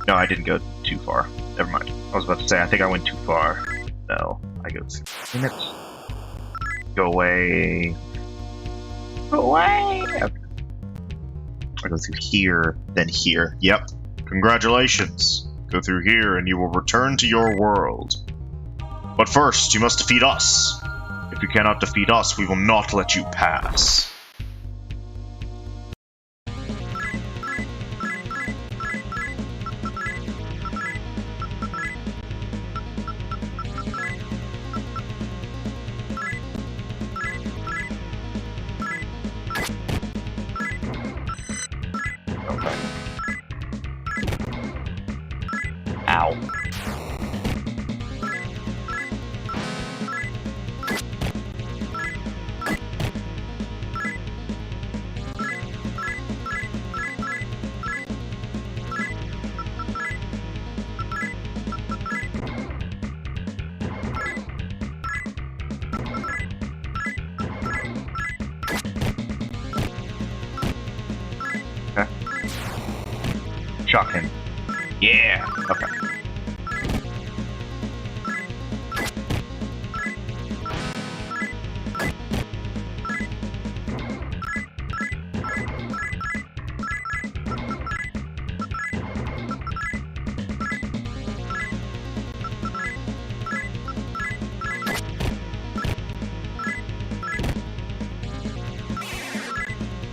No, I didn't go too far. Never mind. I was about to say, I think I went too far. No, I go through minutes. Go away. Go away! Okay. I go through here, then here. Yep. Congratulations. Go through here and you will return to your world. But first, you must defeat us. If you cannot defeat us, we will not let you pass. Ow. Okay. Shock him. Yeah. Okay.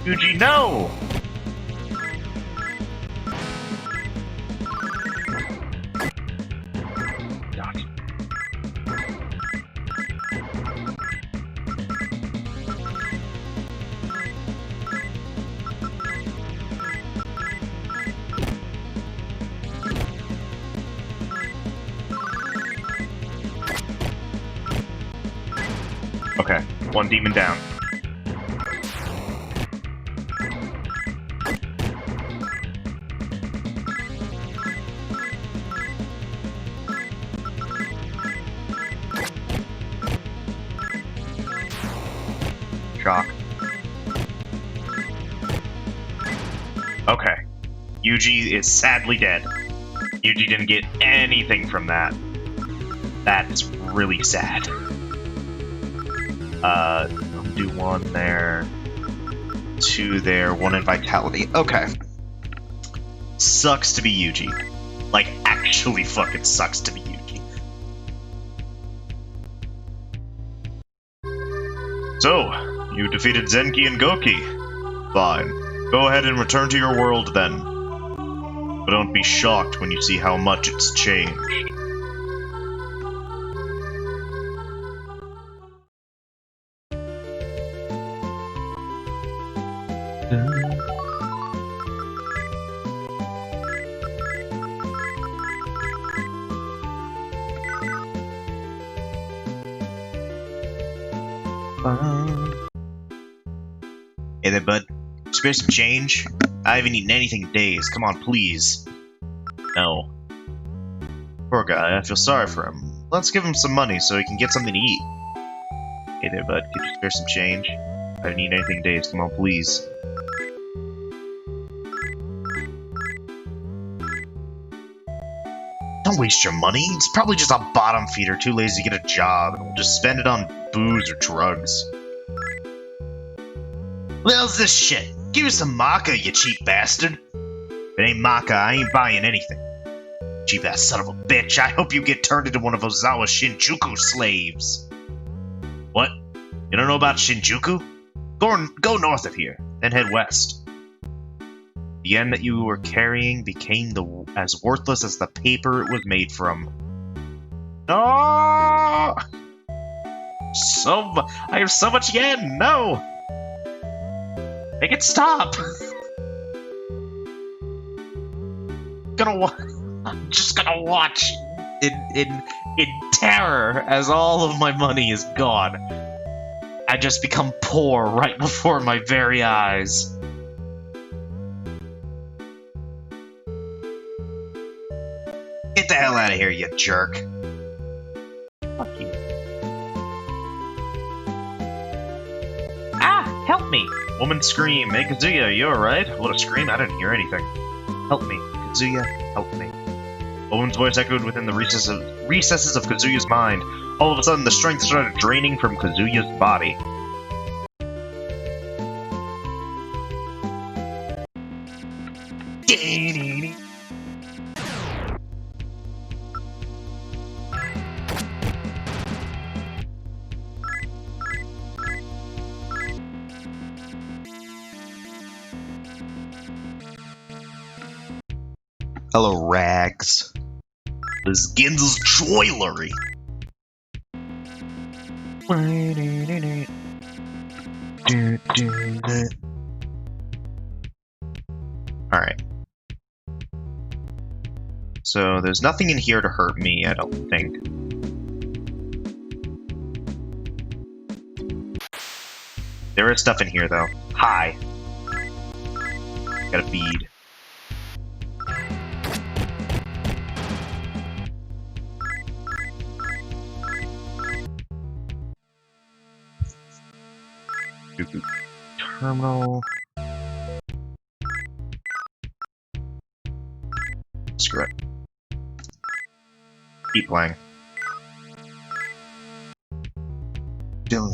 Yuji, no! God. Okay, one demon down. Shock. Okay. Yuji is sadly dead. Yuji didn't get anything from that. That's really sad. Do one there. Two there. One in Vitality. Okay. Sucks to be Yuji. Like, actually fucking sucks to be Yuji. So, you defeated Zenki and Goki. Fine. Go ahead and return to your world then. But don't be shocked when you see how much it's changed. Hey there, bud. Spare some change? I haven't eaten anything in days. Come on, please. No. Poor guy, I feel sorry for him. Let's give him some money so he can get something to eat. Hey there, bud. Could you spare some change? I haven't eaten anything in days. Come on, please. Don't waste your money. It's probably just a bottom feeder too lazy to get a job, and we'll just spend it on booze or drugs. What the hell's this shit? Give me some maca, you cheap bastard. If it ain't maca, I ain't buying anything. Cheap ass son of a bitch, I hope you get turned into one of Ozawa's Shinjuku slaves. What? You don't know about Shinjuku? Go north of here, then head west. The yen that you were carrying became as worthless as the paper it was made from. No! I have so much yen! No! Make it stop! I'm just gonna watch in terror as all of my money is gone. I just become poor right before my very eyes. Get the hell out of here, you jerk. Fuck you. Ah! Help me! Woman scream. Hey, Kazuya, you alright? What a scream? I didn't hear anything. Help me. Kazuya, help me. A woman's voice echoed within the recesses of Kazuya's mind. All of a sudden, the strength started draining from Kazuya's body. Hello, Rags. This is Ginzel's Jewelry. Alright. So, there's nothing in here to hurt me, I don't think. There is stuff in here, though. Hi. Got a bead. Terminal. Screw it. Keep playing. Dylan.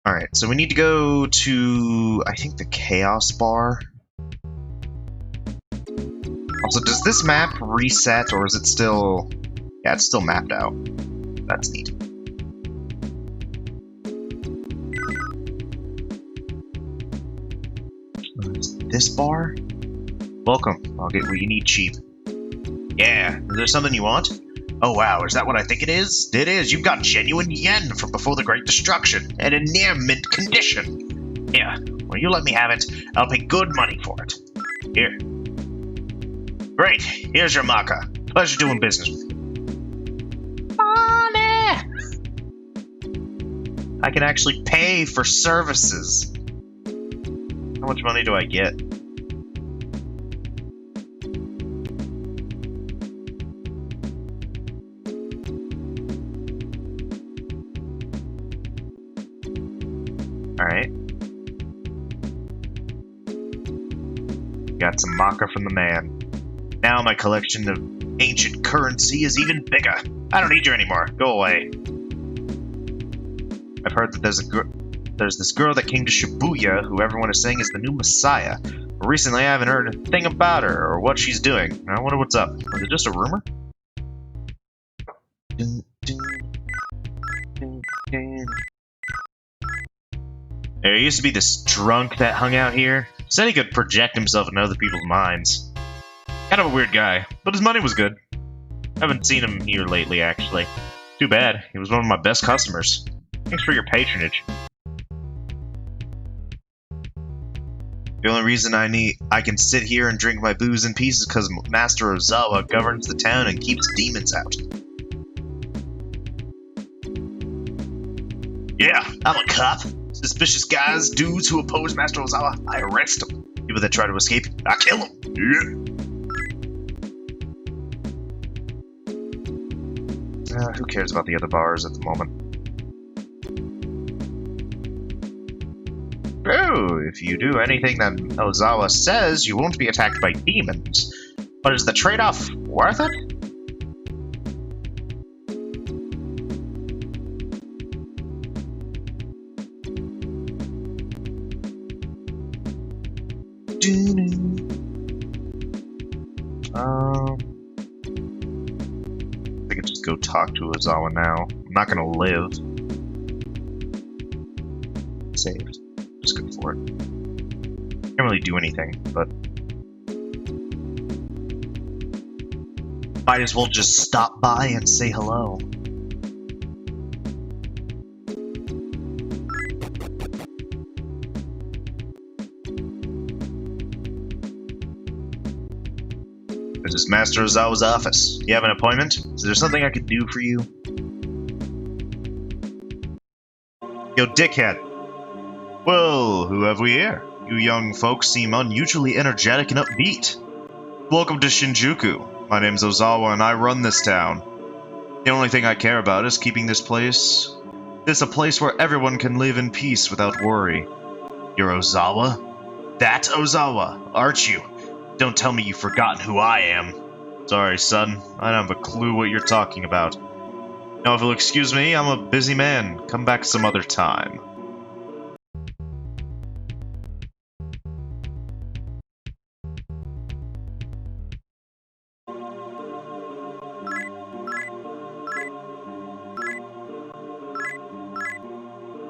Alright, so we need to go to, I think, the Chaos Bar. Also, does this map reset, or is it still... Yeah, it's still mapped out. That's neat. this bar? Welcome. I'll get what you need cheap. Yeah, is there something you want? Oh wow, is that what I think it is? It is. You've got genuine yen from before the Great Destruction, and in near mint condition. Here, will you let me have it? I'll pay good money for it. Here. Great, here's your marker. Pleasure doing business with you. Money! I can actually pay for services. How much money do I get? Alright. Got some maca from the man. Now my collection of ancient currency is even bigger. I don't need you anymore. Go away. I've heard that there's this girl that came to Shibuya who everyone is saying is the new messiah. But recently I haven't heard a thing about her or what she's doing. I wonder what's up. Is it just a rumor? There used to be this drunk that hung out here. Said he could project himself into other people's minds. Kind of a weird guy, but his money was good. Haven't seen him here lately, actually. Too bad. He was one of my best customers. Thanks for your patronage. The only reason I can sit here and drink my booze in peace is because Master Ozawa governs the town and keeps demons out. Yeah, I'm a cop. Suspicious guys, dudes who oppose Master Ozawa, I arrest them. People that try to escape, I kill them. Yeah. Who cares about the other bars at the moment? Oh, if you do anything that Ozawa says, you won't be attacked by demons. But is the trade-off worth it? I could just go talk to Ozawa now. I'm not gonna live. Saved. Just go for it. Can't really do anything, but might as well just stop by and say hello. This is Master Ozawa's office. You have an appointment? Is there something I could do for you? Yo, dickhead. Well, who have we here? You young folks seem unusually energetic and upbeat. Welcome to Shinjuku. My name's Ozawa and I run this town. The only thing I care about is keeping this a place where everyone can live in peace without worry. You're Ozawa? That Ozawa, aren't you? Don't tell me you've forgotten who I am. Sorry, son. I don't have a clue what you're talking about. Now, if you'll excuse me, I'm a busy man. Come back some other time.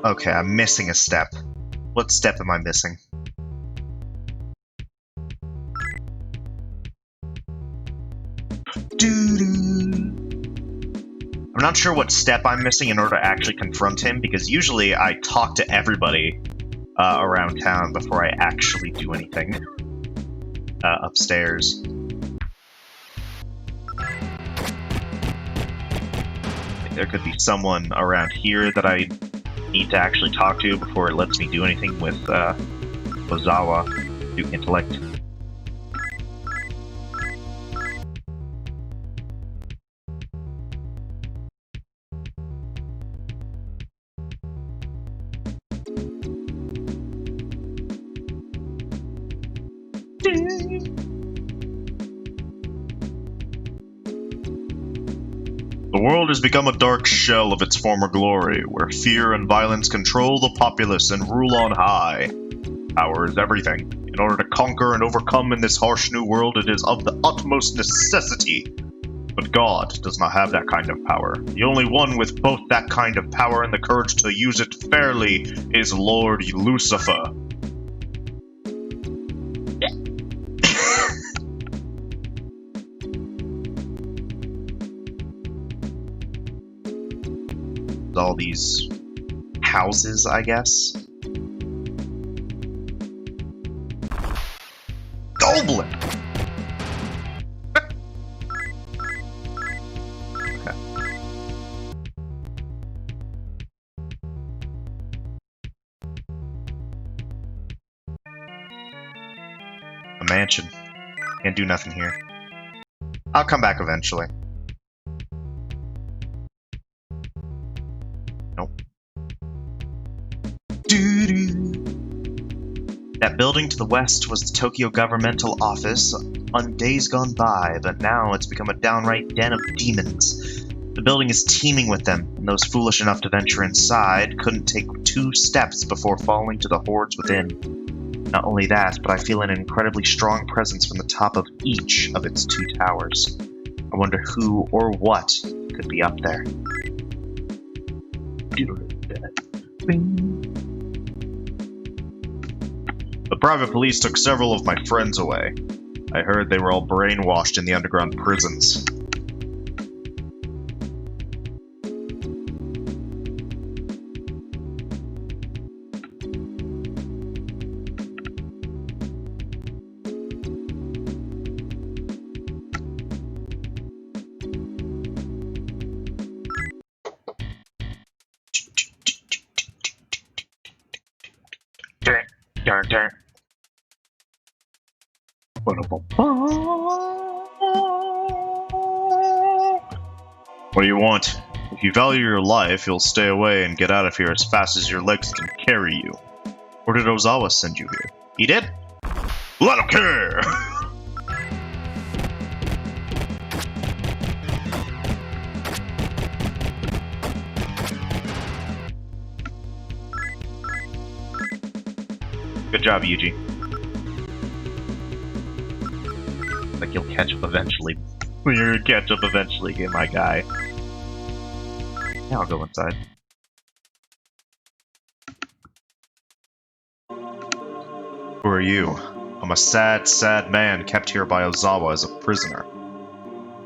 Okay, I'm missing a step. What step am I missing? I'm not sure what step I'm missing in order to actually confront him, because usually I talk to everybody around town before I actually do anything upstairs. There could be someone around here that I need to actually talk to before it lets me do anything with Ozawa, do intellect. The world has become a dark shell of its former glory, where fear and violence control the populace and rule on high. Power is everything. In order to conquer and overcome in this harsh new world, it is of the utmost necessity. But God does not have that kind of power. The only one with both that kind of power and the courage to use it fairly is Lord Lucifer. all these houses, I guess. Goblin! Okay. A mansion. Can't do nothing here. I'll come back eventually. Nope. Doo-doo. That building to the west was the Tokyo Governmental Office on days gone by, but now it's become a downright den of demons. The building is teeming with them, and those foolish enough to venture inside couldn't take 2 steps before falling to the hordes within. Not only that, but I feel an incredibly strong presence from the top of each of its 2 towers. I wonder who or what could be up there. The private police took several of my friends away. I heard they were all brainwashed in the underground prisons. What do you want? If you value your life, you'll stay away and get out of here as fast as your legs can carry you. Or did Ozawa send you here? He did? Well, I don't care! Good job, Yuji. Like you'll catch up eventually. You're gonna catch up eventually, my guy. Yeah, I'll go inside. Who are you? I'm a sad, sad man kept here by Ozawa as a prisoner.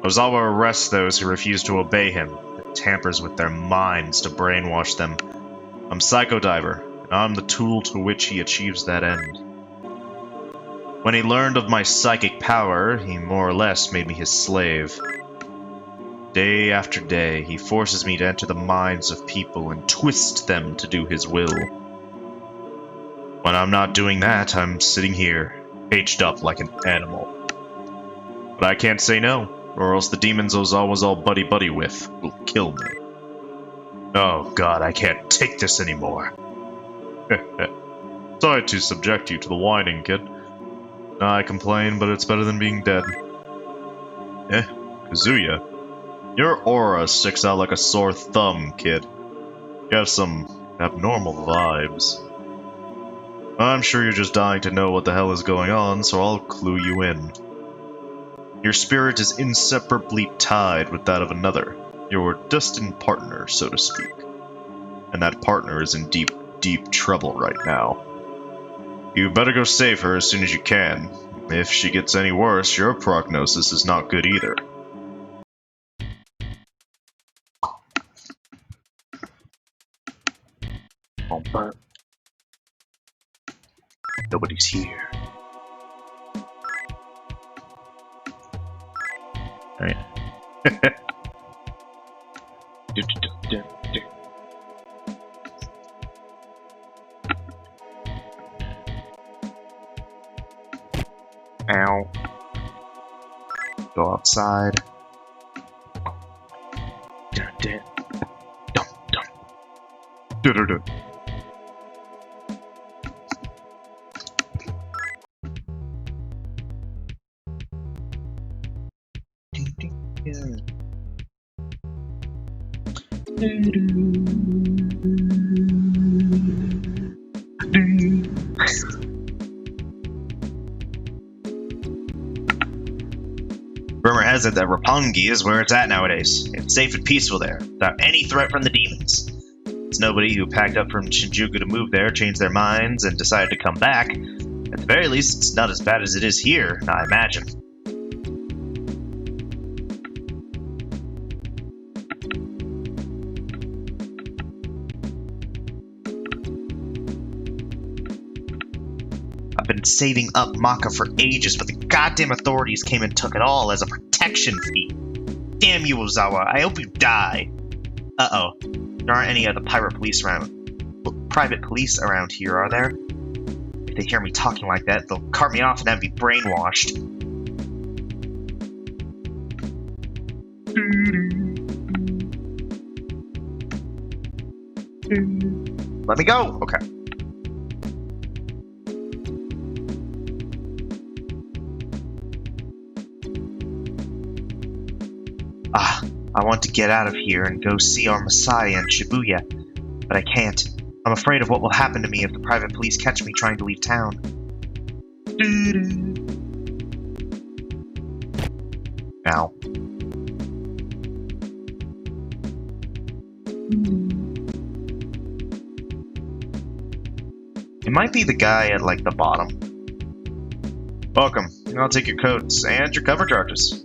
Ozawa arrests those who refuse to obey him, and tampers with their minds to brainwash them. I'm Psychodiver, and I'm the tool to which he achieves that end. When he learned of my psychic power, he more or less made me his slave. Day after day, he forces me to enter the minds of people and twist them to do his will. When I'm not doing that, I'm sitting here, caged up like an animal. But I can't say no, or else the demons Ozawa's all buddy-buddy with will kill me. Oh god, I can't take this anymore. Sorry to subject you to the whining, kid. I complain, but it's better than being dead. Kazuya, your aura sticks out like a sore thumb, kid. You have some abnormal vibes. I'm sure you're just dying to know what the hell is going on, so I'll clue you in. Your spirit is inseparably tied with that of another, your destined partner, so to speak. And that partner is in deep, deep trouble right now. You better go save her as soon as you can. If she gets any worse, your prognosis is not good either. Nobody's here. Alright. Ow. Go outside. Dun. Rumor has it that Roppongi is where it's at nowadays. It's safe and peaceful there, without any threat from the demons. It's nobody who packed up from Shinjuku to move there changed their minds and decided to come back. At the very least, it's not as bad as it is here, I imagine. been saving up Maka for ages, but the goddamn authorities came and took it all as a protection fee. Damn you, Ozawa. I hope you die. Uh-oh. There aren't any of the private police around here, are there? If they hear me talking like that, they'll cart me off and have me brainwashed. Let me go! Okay. I want to get out of here and go see our Messiah in Shibuya, but I can't. I'm afraid of what will happen to me if the private police catch me trying to leave town. Ow. It might be the guy at, like, the bottom. Welcome. I'll take your coats and your cover charges.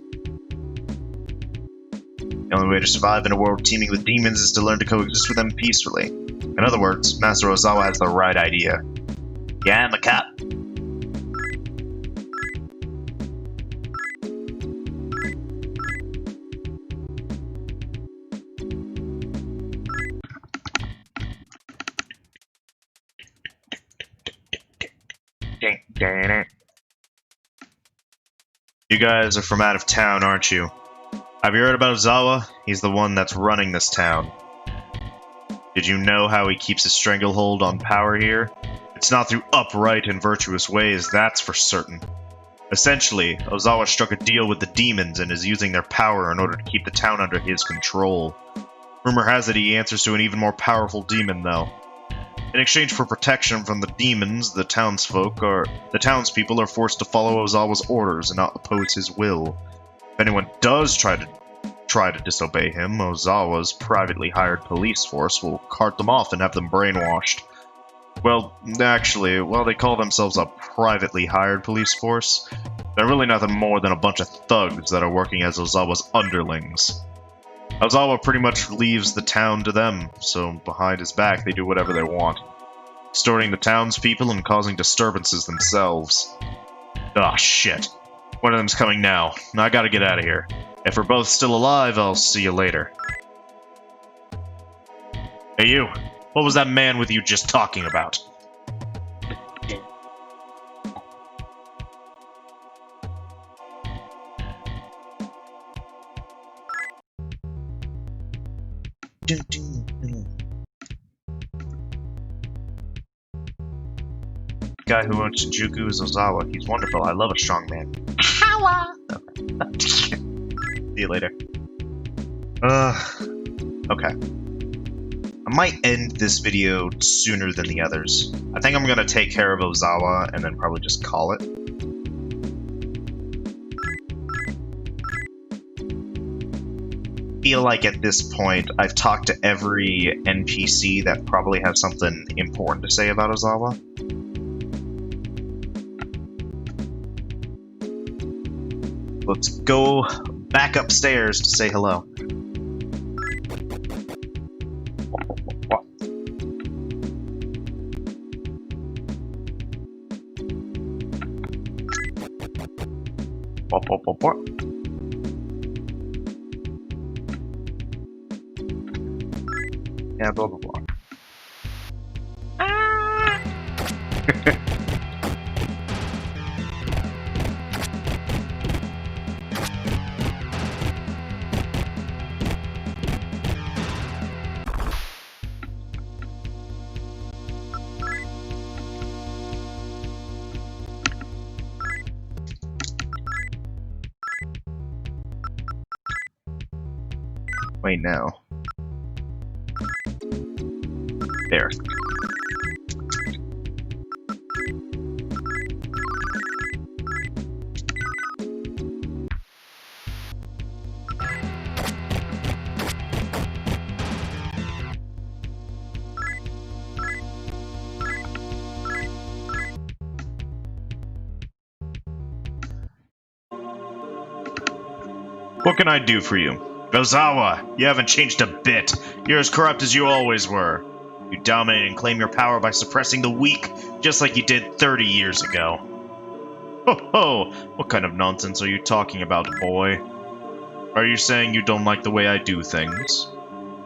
The only way to survive in a world teeming with demons is to learn to coexist with them peacefully. In other words, Master Ozawa has the right idea. Yeah, I'm a cop. You guys are from out of town, aren't you? Have you heard about Ozawa? He's the one that's running this town. Did you know how he keeps his stranglehold on power here? It's not through upright and virtuous ways, that's for certain. Essentially, Ozawa struck a deal with the demons and is using their power in order to keep the town under his control. Rumor has it he answers to an even more powerful demon, though. In exchange for protection from the demons, the townspeople are forced to follow Ozawa's orders and not oppose his will. If anyone does try to disobey him, Ozawa's privately hired police force will cart them off and have them brainwashed. Well, actually, while they call themselves a privately hired police force, they're really nothing more than a bunch of thugs that are working as Ozawa's underlings. Ozawa pretty much leaves the town to them, so behind his back they do whatever they want, extorting the townspeople and causing disturbances themselves. Ah, shit. One of them's coming now. I gotta get out of here. If we're both still alive, I'll see you later. Hey you, what was that man with you just talking about? The guy who owns Shinjuku is Ozawa. He's wonderful. I love a strong man. Okay. See you later. Okay. I might end this video sooner than the others. I think I'm gonna take care of Ozawa and then probably just call it. I feel like at this point I've talked to every NPC that probably has something important to say about Ozawa. Let's go back upstairs to say hello. Yeah, blah blah blah. Wait, now. There. What can I do for you? Ozawa, you haven't changed a bit. You're as corrupt as you always were. You dominate and claim your power by suppressing the weak, just like you did 30 years ago. Ho ho! What kind of nonsense are you talking about, boy? Are you saying you don't like the way I do things?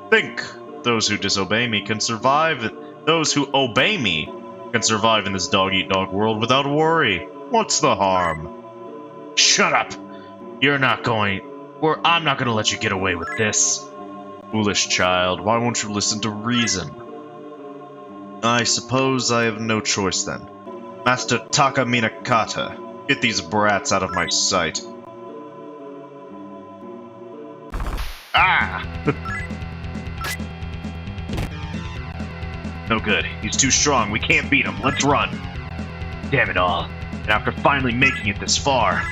Think! Those who disobey me can survive. Those who obey me can survive in this dog-eat-dog world without worry. What's the harm? Shut up! I'm not gonna let you get away with this. Foolish child, why won't you listen to reason? I suppose I have no choice then. Master Taka Minakata, get these brats out of my sight. Ah! No good. He's too strong. We can't beat him. Let's run. Damn it all. And after finally making it this far...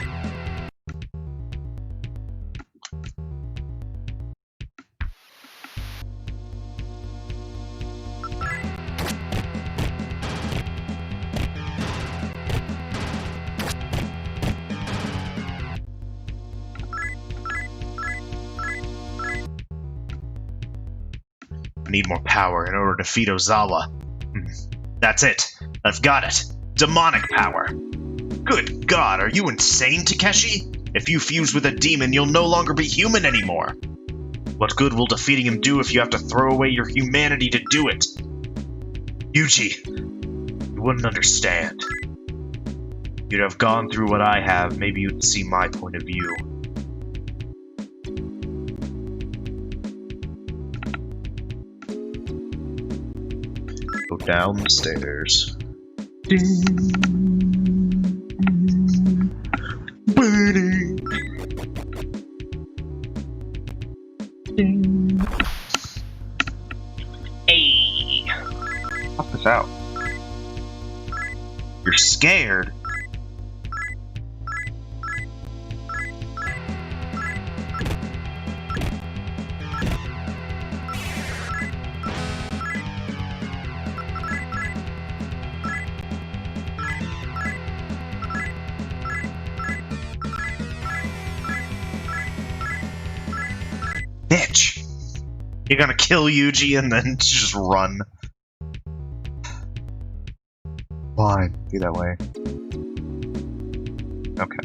I need more power in order to defeat Ozawa. That's it. I've got it. Demonic power. Good God, are you insane, Takeshi? If you fuse with a demon, you'll no longer be human anymore. What good will defeating him do if you have to throw away your humanity to do it? Yuji, you wouldn't understand. You'd have gone through what I have, maybe you'd see my point of view. Go down the stairs. Hey! Pop this out. You're scared? Bitch! You're gonna kill Yuji and then just run. Fine, be that way. Okay.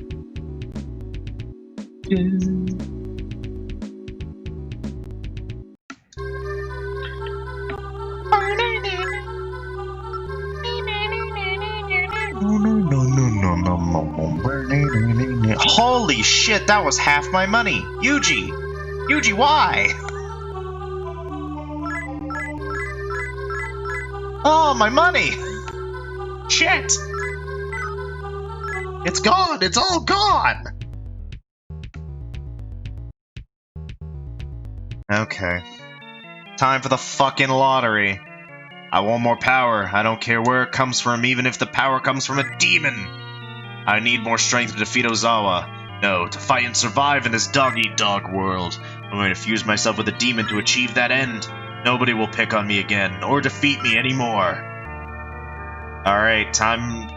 Holy shit, that was half my money! Yuji! Yuji, why? Oh, my money! Shit! It's gone! It's all gone! Okay. Time for the fucking lottery. I want more power. I don't care where it comes from, even if the power comes from a demon. I need more strength to defeat Ozawa. No, to fight and survive in this dog-eat-dog world. I'm going to fuse myself with a demon to achieve that end. Nobody will pick on me again, or defeat me anymore. Alright, time...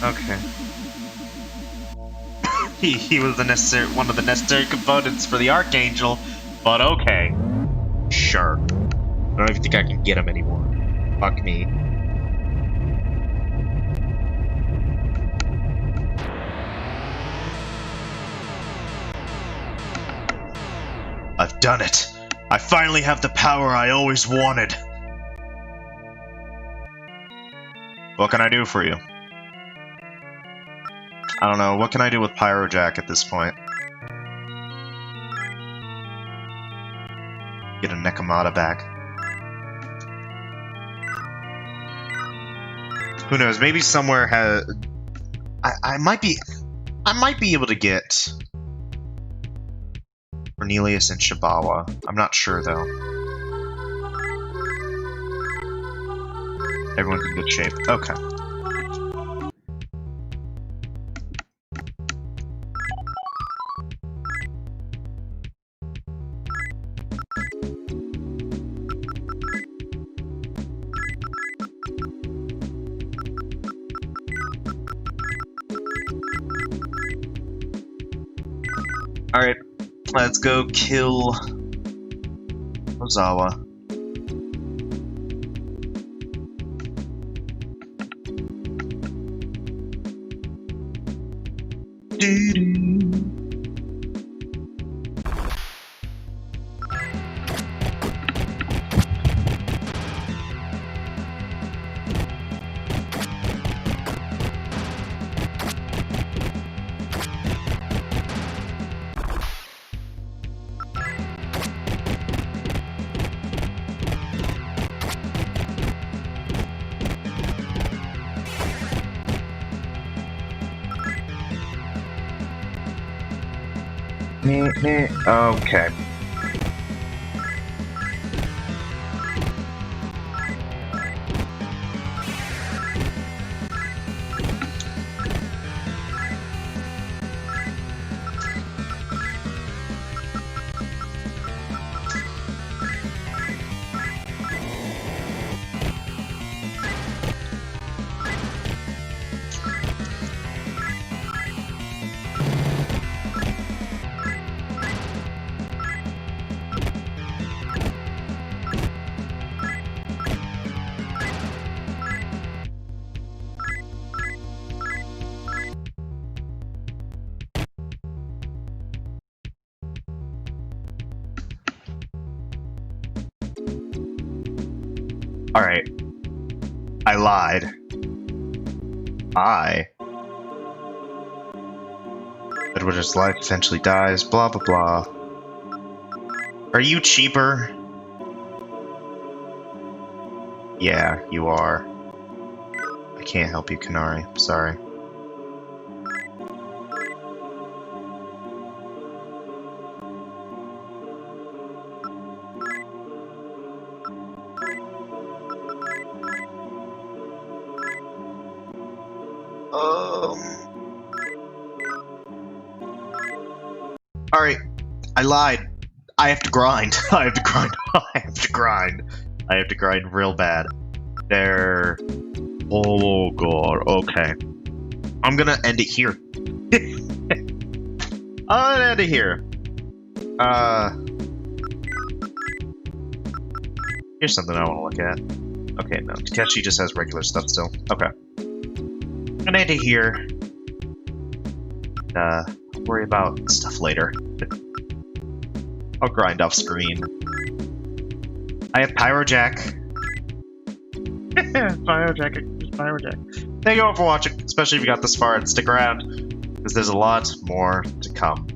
Okay. he was one of the necessary components for the Archangel, but okay. Sure. I don't even think I can get him anymore. Fuck me. I've done it. I finally have the power I always wanted. What can I do for you? I don't know. What can I do with Pyrojack at this point? Get a Nekomata back. Who knows? Maybe somewhere has... I might be able to get Cornelius and Shibawa. I'm not sure though. Everyone's in good shape. Okay. Alright, let's go kill Ozawa. Okay. Alright. I lied. Edward's life eventually dies, blah blah blah. Are you cheaper? Yeah, you are. I can't help you, Kanari. Sorry. Alright, I lied. I have to grind. I have to grind. I have to grind. I have to grind real bad. There. Oh god, okay. I'm gonna end it here. I'm gonna end it here. Here's something I want to look at. Okay, no. Takeshi just has regular stuff still. Okay. I'm gonna end it here. Worry about stuff later. I'll grind off screen. I have Pyrojack. Pyrojack. Thank you all for watching, especially if you got this far and stick around, because there's a lot more to come.